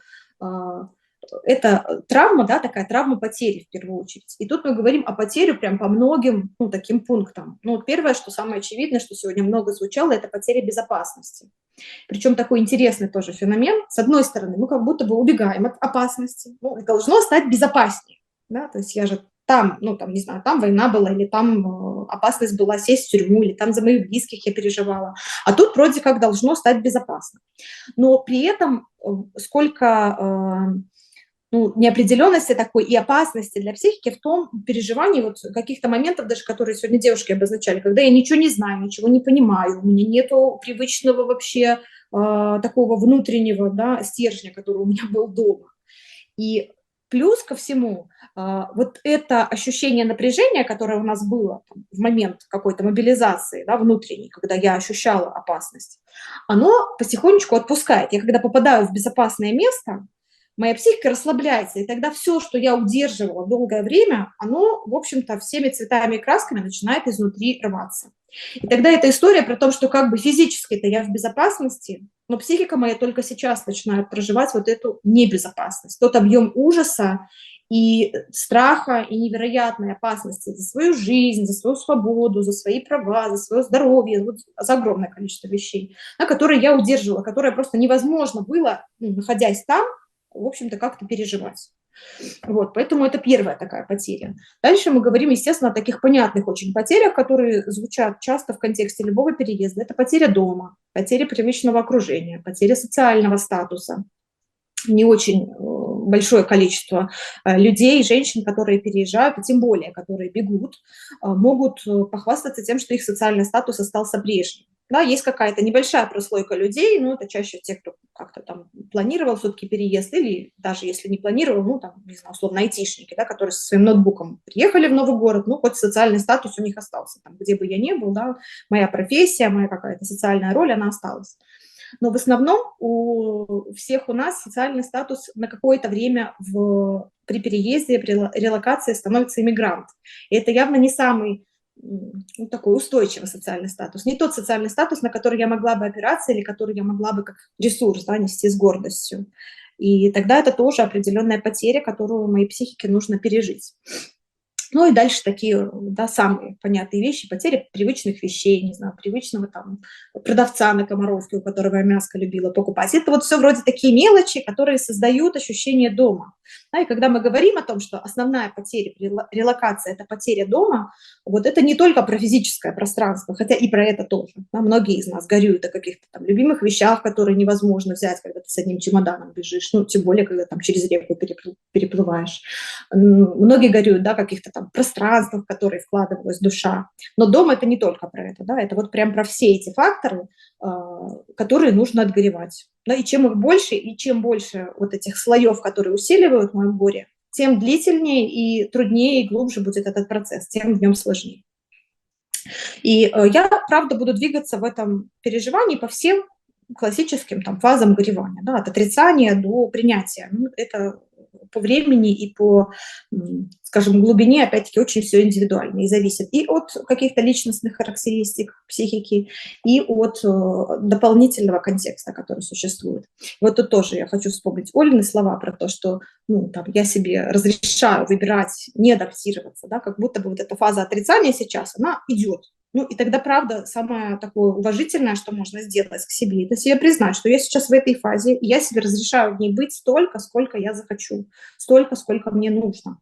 это травма, да, такая травма потери в первую очередь. И тут мы говорим о потере прям по многим, ну, таким пунктам. Ну, вот первое, что самое очевидное, что сегодня много звучало, это потеря безопасности. Причем такой интересный тоже феномен. С одной стороны, мы как будто бы убегаем от опасности. Ну, и должно стать безопаснее. Да? То есть я же там, ну, там, не знаю, там война была, или там опасность была сесть в тюрьму, или там за моих близких я переживала. А тут вроде как должно стать безопасно. Но при этом сколько... ну, неопределенности такой и опасности для психики в том переживании вот каких-то моментов, даже которые сегодня девушки обозначали, когда я ничего не знаю, ничего не понимаю, у меня нету привычного вообще такого внутреннего, да, стержня, который у меня был дома. И плюс ко всему, вот это ощущение напряжения, которое у нас было там, в момент какой-то мобилизации, да, внутренней, когда я ощущала опасность, оно потихонечку отпускает. Я когда попадаю в безопасное место, моя психика расслабляется, и тогда все, что я удерживала долгое время, оно, в общем-то, всеми цветами и красками начинает изнутри рваться. И тогда эта история про то, что как бы физически-то я в безопасности, но психика моя только сейчас начинает проживать вот эту небезопасность, тот объем ужаса и страха, и невероятной опасности за свою жизнь, за свою свободу, за свои права, за свое здоровье, вот за огромное количество вещей, да, которые я удерживала, которые просто невозможно было, ну, находясь там, в общем-то, как-то переживать. Вот, поэтому это первая такая потеря. Дальше мы говорим, естественно, о таких понятных очень потерях, которые звучат часто в контексте любого переезда. Это потеря дома, потеря привычного окружения, потеря социального статуса. Не очень большое количество людей, женщин, которые переезжают, и тем более, которые бегут, могут похвастаться тем, что их социальный статус остался прежним. Да, есть какая-то небольшая прослойка людей, но это чаще те, кто как-то там планировал все-таки переезд, или даже если не планировал, ну, там, не знаю, условно, айтишники, да, которые со своим ноутбуком приехали в новый город, ну, хоть социальный статус у них остался, там, где бы я ни был, да, моя профессия, моя какая-то социальная роль, она осталась. Но в основном у всех у нас социальный статус на какое-то время при переезде, при релокации становится иммигрант. И это явно не самый ну, такой устойчивый социальный статус, не тот социальный статус, на который я могла бы опираться или который я могла бы как ресурс, да, нести с гордостью. И тогда это тоже определенная потеря, которую моей психике нужно пережить. Ну и дальше такие, да, самые понятные вещи, потеря привычных вещей, не знаю, привычного там продавца на Комаровке, у которого я мяско любила покупать. Это вот все вроде такие мелочи, которые создают ощущение дома. Да, и когда мы говорим о том, что основная потеря при релокации – это потеря дома, вот это не только про физическое пространство, хотя и про это тоже. Да, многие из нас горюют о каких-то там любимых вещах, которые невозможно взять, когда ты с одним чемоданом бежишь, ну, тем более, когда там через реку переплываешь. Многие горюют, да, каких-то там пространствах, в которые вкладывалась душа. Но дом – это не только про это, да, это вот прям про все эти факторы, которые нужно отгоревать. Да, и чем их больше, и чем больше вот этих слоев, которые усиливают мое горе, тем длительнее и труднее, и глубже будет этот процесс, тем в нем сложнее. И я, правда, буду двигаться в этом переживании по всем классическим там фазам горевания, да, от отрицания до принятия. Ну, это по времени и по, скажем, глубине, опять-таки, очень все индивидуально и зависит и от каких-то личностных характеристик психики, и от дополнительного контекста, который существует. Вот тут тоже я хочу вспомнить Олины слова про то, что ну, там, я себе разрешаю выбирать, не адаптироваться, да, как будто бы вот эта фаза отрицания сейчас, она идет. Ну, и тогда, правда, самое такое уважительное, что можно сделать к себе, это себе признать, что я сейчас в этой фазе, и я себе разрешаю в ней быть столько, сколько я захочу, столько, сколько мне нужно.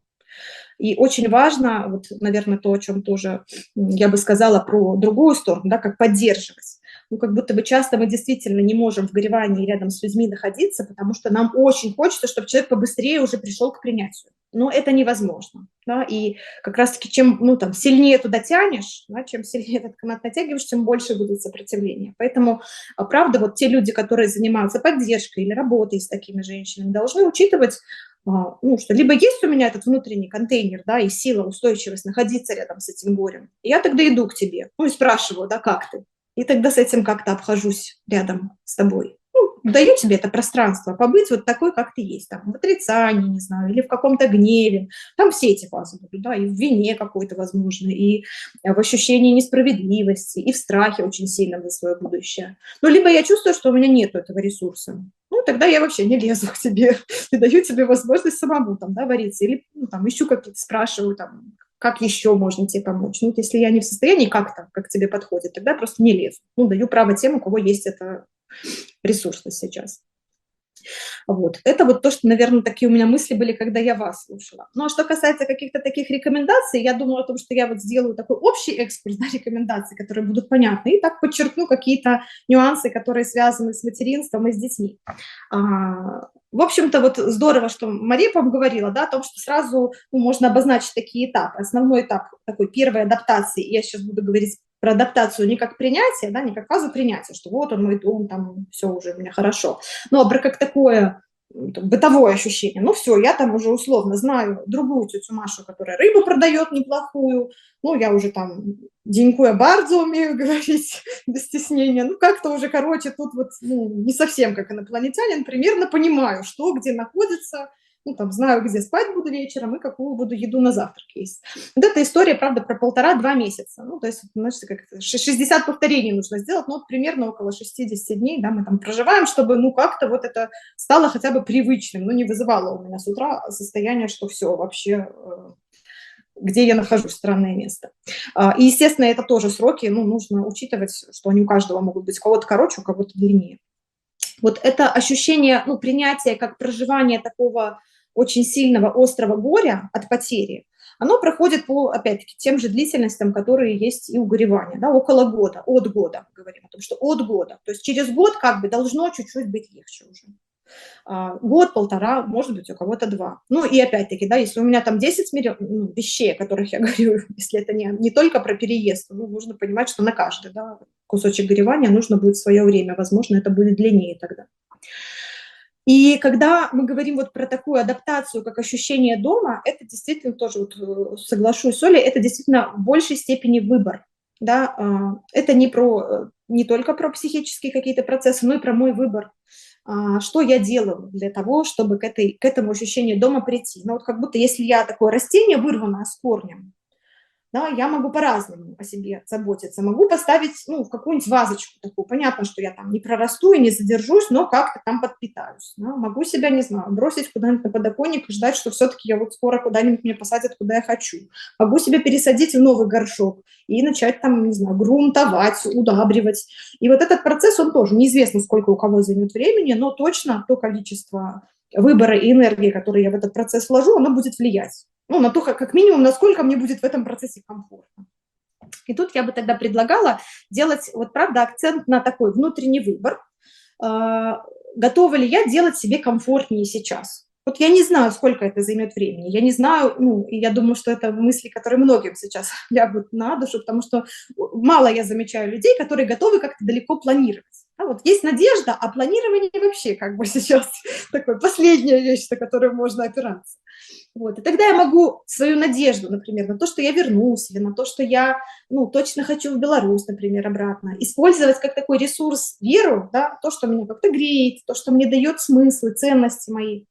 И очень важно, вот, наверное, то, о чем тоже я бы сказала про другую сторону, да, как поддерживать. Ну, как будто бы часто мы действительно не можем в горевании рядом с людьми находиться, потому что нам очень хочется, чтобы человек побыстрее уже пришел к принятию. Но это невозможно. Да? И как раз-таки чем ну, там, сильнее туда тянешь, да, чем сильнее этот канат натягиваешь, тем больше будет сопротивление. Поэтому, правда, вот те люди, которые занимаются поддержкой или работой с такими женщинами, должны учитывать, ну, что либо есть у меня этот внутренний контейнер, да, и сила, устойчивость находиться рядом с этим горем, и я тогда иду к тебе, ну, и спрашиваю, да, как ты? И тогда с этим как-то обхожусь рядом с тобой. Ну, даю тебе это пространство побыть вот такой, как ты есть, там, в отрицании, не знаю, или в каком-то гневе. Там все эти фазы будут, да, и в вине какой-то, возможно, и в ощущении несправедливости, и в страхе очень сильном за свое будущее. Ну, либо я чувствую, что у меня нет этого ресурса. Ну, тогда я вообще не лезу к тебе и даю тебе возможность самому там, да, вариться. Или ну, там, ищу какие-то, спрашиваю, там, как еще можно тебе помочь. Ну, вот если я не в состоянии как-то, как тебе подходит, тогда просто не лезу. Ну, даю право тем, у кого есть эта ресурсность сейчас. Вот. Это вот то, что, наверное, такие у меня мысли были, когда я вас слушала. Ну, а что касается каких-то таких рекомендаций, я думаю о том, что я вот сделаю такой общий экскурс, да, рекомендаций, которые будут понятны, и так подчеркну какие-то нюансы, которые связаны с материнством и с детьми. В общем-то, вот здорово, что Мария, по-моему, говорила, да, о том, что сразу ну, можно обозначить такие этапы. Основной этап такой первой адаптации, я сейчас буду говорить про адаптацию не как принятие, да, не как фазу принятия, что вот он мой дом, там все уже у меня хорошо, но про как такое бытовое ощущение. Ну все, я там уже условно знаю другую тетю Машу, которая рыбу продает неплохую, ну я уже там денькуя бардзо умею говорить без стеснения, ну как-то уже, короче, тут вот ну, не совсем как инопланетянин, примерно понимаю, что где находится, ну, там, знаю, где спать буду вечером и какую буду еду на завтрак есть. Вот эта история, правда, про 1,5-2 месяца. Ну, то есть, значит, как 60 повторений нужно сделать, ну, вот примерно около 60 дней, да, мы там проживаем, чтобы, ну, как-то вот это стало хотя бы привычным, ну, не вызывало у меня с утра состояние, что все вообще, где я нахожусь, странное место. И, естественно, это тоже сроки, ну, нужно учитывать, что они у каждого могут быть, у кого-то короче, у кого-то длиннее. Вот это ощущение, ну, принятия как проживание такого очень сильного, острого горя от потери, оно проходит по, опять-таки, тем же длительностям, которые есть и у горевания, да, около года, от года, говорим о том, что от года. То есть через год как бы должно чуть-чуть быть легче уже. Год, 1,5, может быть, у кого-то 2. Ну и опять-таки, да, если у меня там 10 вещей, о которых я говорю, если это не только про переезд, ну, нужно понимать, что на каждый, да, кусочек горевания нужно будет свое время, возможно, это будет длиннее тогда. И когда мы говорим вот про такую адаптацию, как ощущение дома, это действительно тоже, вот, соглашусь с Олей, это действительно в большей степени выбор. Да? Это не только про психические какие-то процессы, но и про мой выбор. Что я делаю для того, чтобы к этому ощущению дома прийти. Ну вот как будто если я такое растение, вырванное с корнем, да, я могу по-разному о себе заботиться. Могу поставить, ну, в какую-нибудь вазочку такую. Понятно, что я там не прорасту и не задержусь, но как-то там подпитаюсь. Да. Могу себя, не знаю, бросить куда-нибудь на подоконник и ждать, что все-таки я вот скоро куда-нибудь меня посадят, куда я хочу. Могу себя пересадить в новый горшок и начать там, не знаю, грунтовать, удабривать. И вот этот процесс, он тоже неизвестно, сколько у кого займет времени, но точно то количество выбора и энергии, которые я в этот процесс вложу, оно будет влиять. Ну, на то, как минимум, насколько мне будет в этом процессе комфортно. И тут я бы тогда предлагала делать, вот правда, акцент на такой внутренний выбор. Готова ли я делать себе комфортнее сейчас? Вот я не знаю, сколько это займет времени. Я не знаю, ну, и я думаю, что это мысли, которые многим сейчас лягут на душу, потому что мало я замечаю людей, которые готовы как-то далеко планировать. Да, вот есть надежда, а планирование вообще как бы сейчас такая последняя вещь, на которую можно опираться. Вот. И тогда я могу свою надежду, например, на то, что я вернусь, или на то, что я, ну, точно хочу в Беларусь, например, обратно, использовать как такой ресурс веру, да, то, что меня как-то греет, то, что мне дает смысл и ценности мои.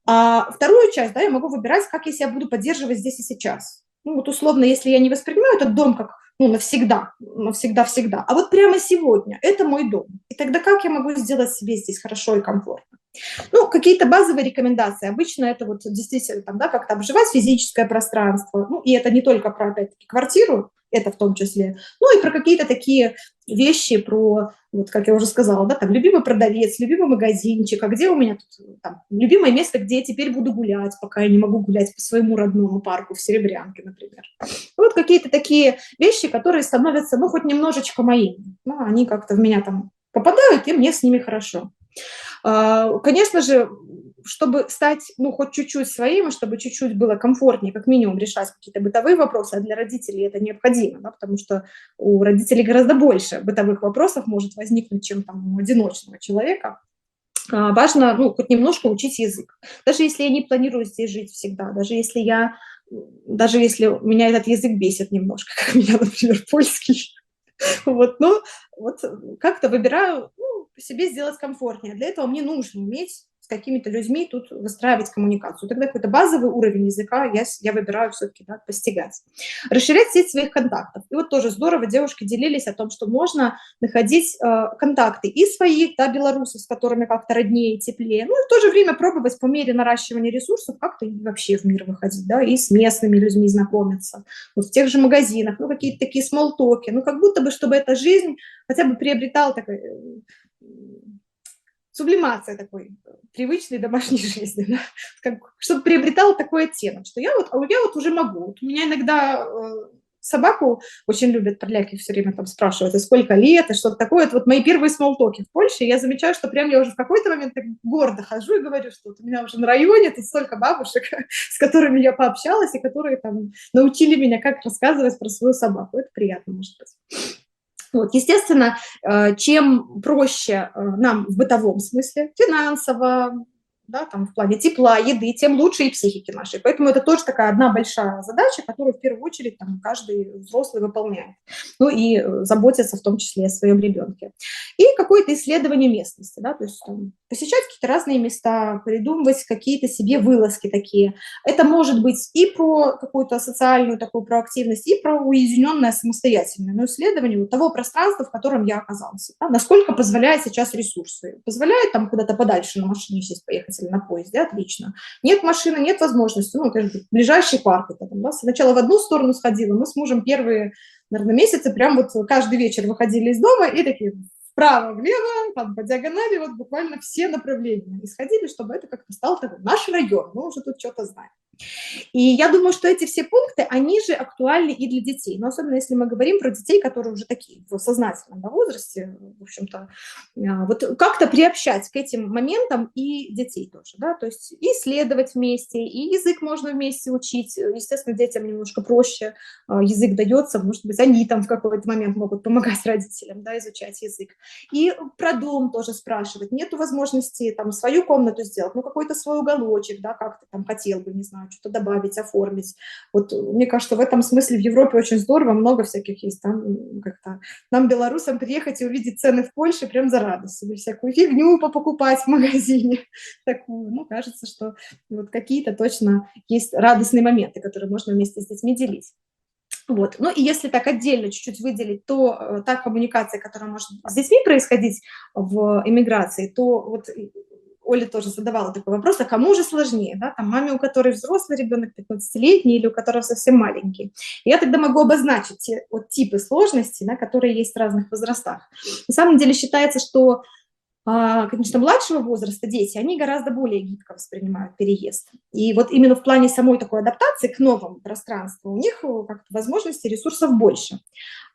А вторую часть, да, я могу выбирать, как я себя буду поддерживать здесь и сейчас. Ну, вот условно, если я не воспринимаю этот дом как, ну, навсегда, навсегда-всегда, а вот прямо сегодня, это мой дом. И тогда как я могу сделать себе здесь хорошо и комфортно? Ну, какие-то базовые рекомендации. Обычно это вот действительно там, да, как-то обживать физическое пространство. Ну, и это не только про, опять-таки, квартиру, это в том числе, ну, и про какие-то такие вещи, про, вот как я уже сказала, да, там, любимый продавец, любимый магазинчик, а где у меня тут там, любимое место, где я теперь буду гулять, пока я не могу гулять по своему родному парку в Серебрянке, например. Вот какие-то такие вещи, которые становятся, ну, хоть немножечко моими. Ну, они как-то в меня там попадают, и мне с ними хорошо. Конечно же, чтобы стать, ну, хоть чуть-чуть своим, чтобы чуть-чуть было комфортнее, как минимум, решать какие-то бытовые вопросы, а для родителей это необходимо, да, потому что у родителей гораздо больше бытовых вопросов может возникнуть, чем там у одиночного человека. Важно, ну, хоть немножко учить язык. Даже если я не планирую здесь жить всегда, даже если меня этот язык бесит немножко, как меня, например, польский, вот, но вот как-то выбираю, ну, себе сделать комфортнее. Для этого мне нужно уметь с какими-то людьми тут выстраивать коммуникацию. Тогда какой-то базовый уровень языка я выбираю все-таки, да, постигать. Расширять сеть своих контактов. И вот тоже здорово девушки делились о том, что можно находить контакты и своих, да, белорусов, с которыми как-то роднее и теплее, ну и в то же время пробовать по мере наращивания ресурсов как-то и вообще в мир выходить, да, и с местными людьми знакомиться. Вот в тех же магазинах, ну какие-то такие смолтоки, ну как будто бы, чтобы эта жизнь хотя бы приобретала такой сублимация такой привычной домашней жизни, да? Чтобы приобретала такой оттенок, что я вот уже могу. Вот у меня иногда собаку очень любят поляки все время там спрашивают, и сколько лет, и что-то такое. Это вот мои первые смолтоки в Польше, и я замечаю, что прям я уже в какой-то момент так гордо хожу и говорю, что вот у меня уже на районе тут столько бабушек, с которыми я пообщалась, и которые там научили меня, как рассказывать про свою собаку. Это приятно, может быть. Вот, естественно, чем проще нам в бытовом смысле, финансово, да, там в плане тепла, еды, тем лучше и психики нашей. Поэтому это тоже такая одна большая задача, которую в первую очередь там каждый взрослый выполняет. Ну и заботится в том числе о своем ребенке. И какое-то исследование местности, да, то есть там, посещать какие-то разные места, придумывать какие-то себе вылазки такие. Это может быть и про какую-то социальную такую проактивность, и про уединенное самостоятельное, но исследование вот того пространства, в котором я оказался. Да, насколько позволяет сейчас ресурсы. Позволяет там куда-то подальше на машине сесть, поехать или на поезде, отлично. Нет машины, нет возможности, ну, конечно, ближайший парк. Это, там, да, сначала в одну сторону сходила, мы с мужем первые, наверное, месяцы прям вот каждый вечер выходили из дома и такие вправо, влево, там, по диагонали, вот буквально все направления. И сходили, чтобы это как-то стал такой наш район, мы уже тут что-то знаем. И я думаю, что эти все пункты, они же актуальны и для детей. Но особенно если мы говорим про детей, которые уже такие в сознательном возрасте, в общем-то, вот как-то приобщать к этим моментам и детей тоже, да, то есть и исследовать вместе, и язык можно вместе учить. Естественно, детям немножко проще язык дается, может быть, они там в какой-то момент могут помогать родителям, да, изучать язык. И про дом тоже спрашивать. Нету возможности там свою комнату сделать, ну, какой-то свой уголочек, да, как ты там хотел бы, не знаю, что-то добавить, оформить. Вот мне кажется, в этом смысле в Европе очень здорово, много всяких есть. Там как-то нам, белорусам, приехать и увидеть цены в Польше прям за радость. Или всякую фигню покупать в магазине. Такую, ну, кажется, что вот какие-то точно есть радостные моменты, которые можно вместе с детьми делить. Вот. Ну и если так отдельно чуть-чуть выделить, то та коммуникация, которая может с детьми происходить в эмиграции, то вот Оля тоже задавала такой вопрос, а кому же сложнее, да, там маме, у которой взрослый ребенок, 15-летний, или у которого совсем маленький. И я тогда могу обозначить те вот типы сложностей, да, которые есть в разных возрастах. На самом деле считается, что, конечно, младшего возраста дети, они гораздо более гибко воспринимают переезд. И вот именно в плане самой такой адаптации к новому пространству у них как-то возможностей, ресурсов больше.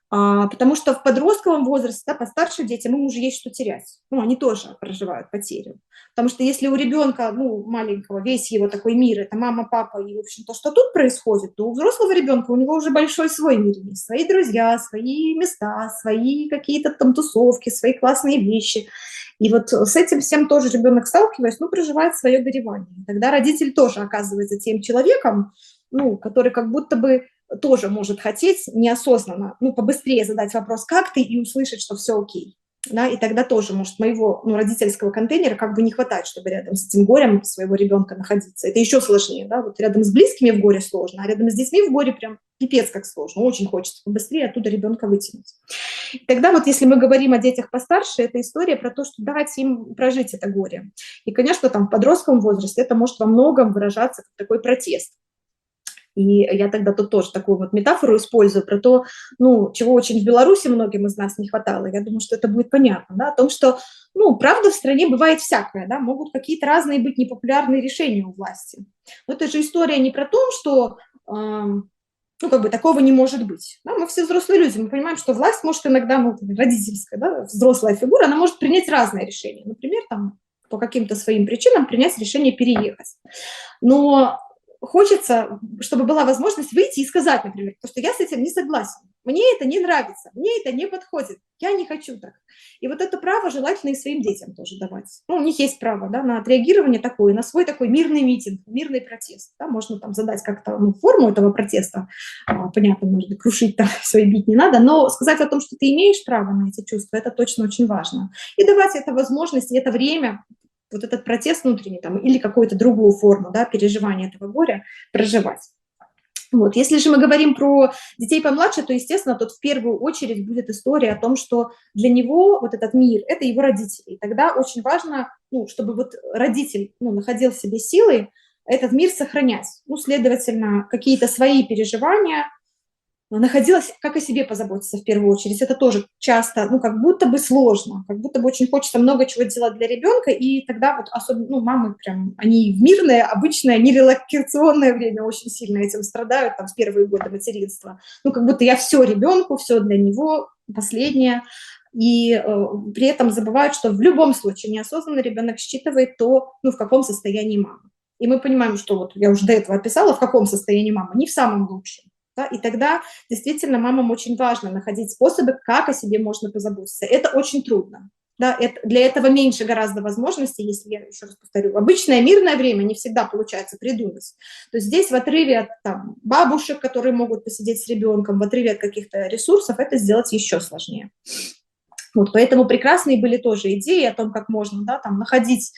Потому что в подростковом возрасте, да, постарше детям, им уже есть что терять. Ну, они тоже проживают потерю. Потому что если у ребенка, ну, маленького, весь его такой мир, это мама, папа, и, в общем, то, что тут происходит, то у взрослого ребенка у него уже большой свой мир есть. Свои друзья, свои места, свои какие-то там тусовки, свои классные вещи. И вот с этим всем тоже ребенок, сталкиваясь, ну, проживает свое горевание. Тогда родитель тоже оказывается тем человеком, ну, который как будто бы тоже может хотеть неосознанно, ну, побыстрее задать вопрос, как ты, и услышать, что все окей. Да, и тогда тоже может моего, ну, родительского контейнера как бы не хватать, чтобы рядом с этим горем своего ребенка находиться. Это еще сложнее, да, вот рядом с близкими в горе сложно, а рядом с детьми в горе прям пипец как сложно, очень хочется побыстрее оттуда ребенка вытянуть. И тогда вот если мы говорим о детях постарше, это история про то, что дать им прожить это горе. И, конечно, там в подростковом возрасте это может во многом выражаться как такой протест. И я тогда тут тоже такую вот метафору использую про то, ну, чего очень в Беларуси многим из нас не хватало. Я думаю, что это будет понятно, да, о том, что, ну, правда, в стране бывает всякое, да, могут какие-то разные быть непопулярные решения у власти. Но это же история не про то, что, ну, как бы такого не может быть. Да? Мы все взрослые люди, мы понимаем, что власть может иногда, ну, родительская, да, взрослая фигура, она может принять разные решения. Например, там, по каким-то своим причинам принять решение переехать. Но хочется, чтобы была возможность выйти и сказать, например, что я с этим не согласен, мне это не нравится, мне это не подходит, я не хочу так. И вот это право желательно и своим детям тоже давать. Ну, у них есть право, да, на отреагирование такое, на свой такой мирный митинг, мирный протест. Да, можно там задать как-то, ну, форму этого протеста, понятно, можно крушить там, свои бить не надо, но сказать о том, что ты имеешь право на эти чувства, это точно очень важно. И давать это возможность, и это время, вот этот протест внутренний там, или какую-то другую форму, да, переживания этого горя проживать. Вот. Если же мы говорим про детей помладше, то, естественно, тут в первую очередь будет история о том, что для него вот этот мир – это его родители. И тогда очень важно, ну, чтобы вот родитель, ну, находил в себе силы этот мир сохранять. Ну, следовательно, какие-то свои переживания, находилась, как о себе позаботиться в первую очередь. Это тоже часто, ну, как будто бы сложно, как будто бы очень хочется много чего делать для ребенка, и тогда вот особенно, ну, мамы прям, они в мирное, обычное, нерелаксационное время очень сильно этим страдают, там, в первые годы материнства. Ну, как будто я все ребенку, все для него, последнее. И при этом забывают, что в любом случае неосознанно ребенок считывает то, ну, в каком состоянии мама. И мы понимаем, что вот я уже до этого описала, в каком состоянии мама, не в самом лучшем. Да, и тогда действительно мамам очень важно находить способы, как о себе можно позаботиться. Это очень трудно. да, для этого меньше гораздо возможностей, если я еще раз повторю. В обычное мирное время не всегда получается придумать. То есть здесь в отрыве от там, бабушек, которые могут посидеть с ребенком, в отрыве от каких-то ресурсов, это сделать еще сложнее. Вот, поэтому прекрасные были тоже идеи о том, как можно, да, там, находить,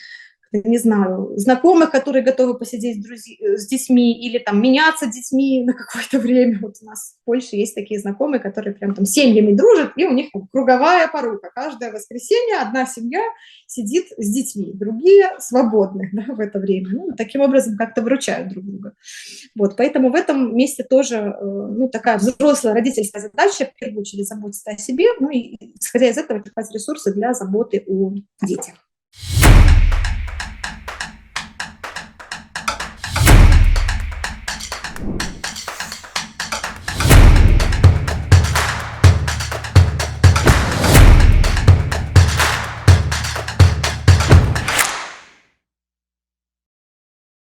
не знаю, знакомых, которые готовы посидеть с детьми, или там меняться детьми на какое-то время. Вот у нас в Польше есть такие знакомые, которые прям там семьями дружат, и у них там круговая порука. Каждое воскресенье одна семья сидит с детьми, другие свободны, да, в это время. Ну, таким образом как-то выручают друг друга. Вот, поэтому в этом месте тоже ну, такая взрослая родительская задача, в первую очередь, заботиться о себе, ну и, исходя из этого, черпать ресурсы для заботы о детях.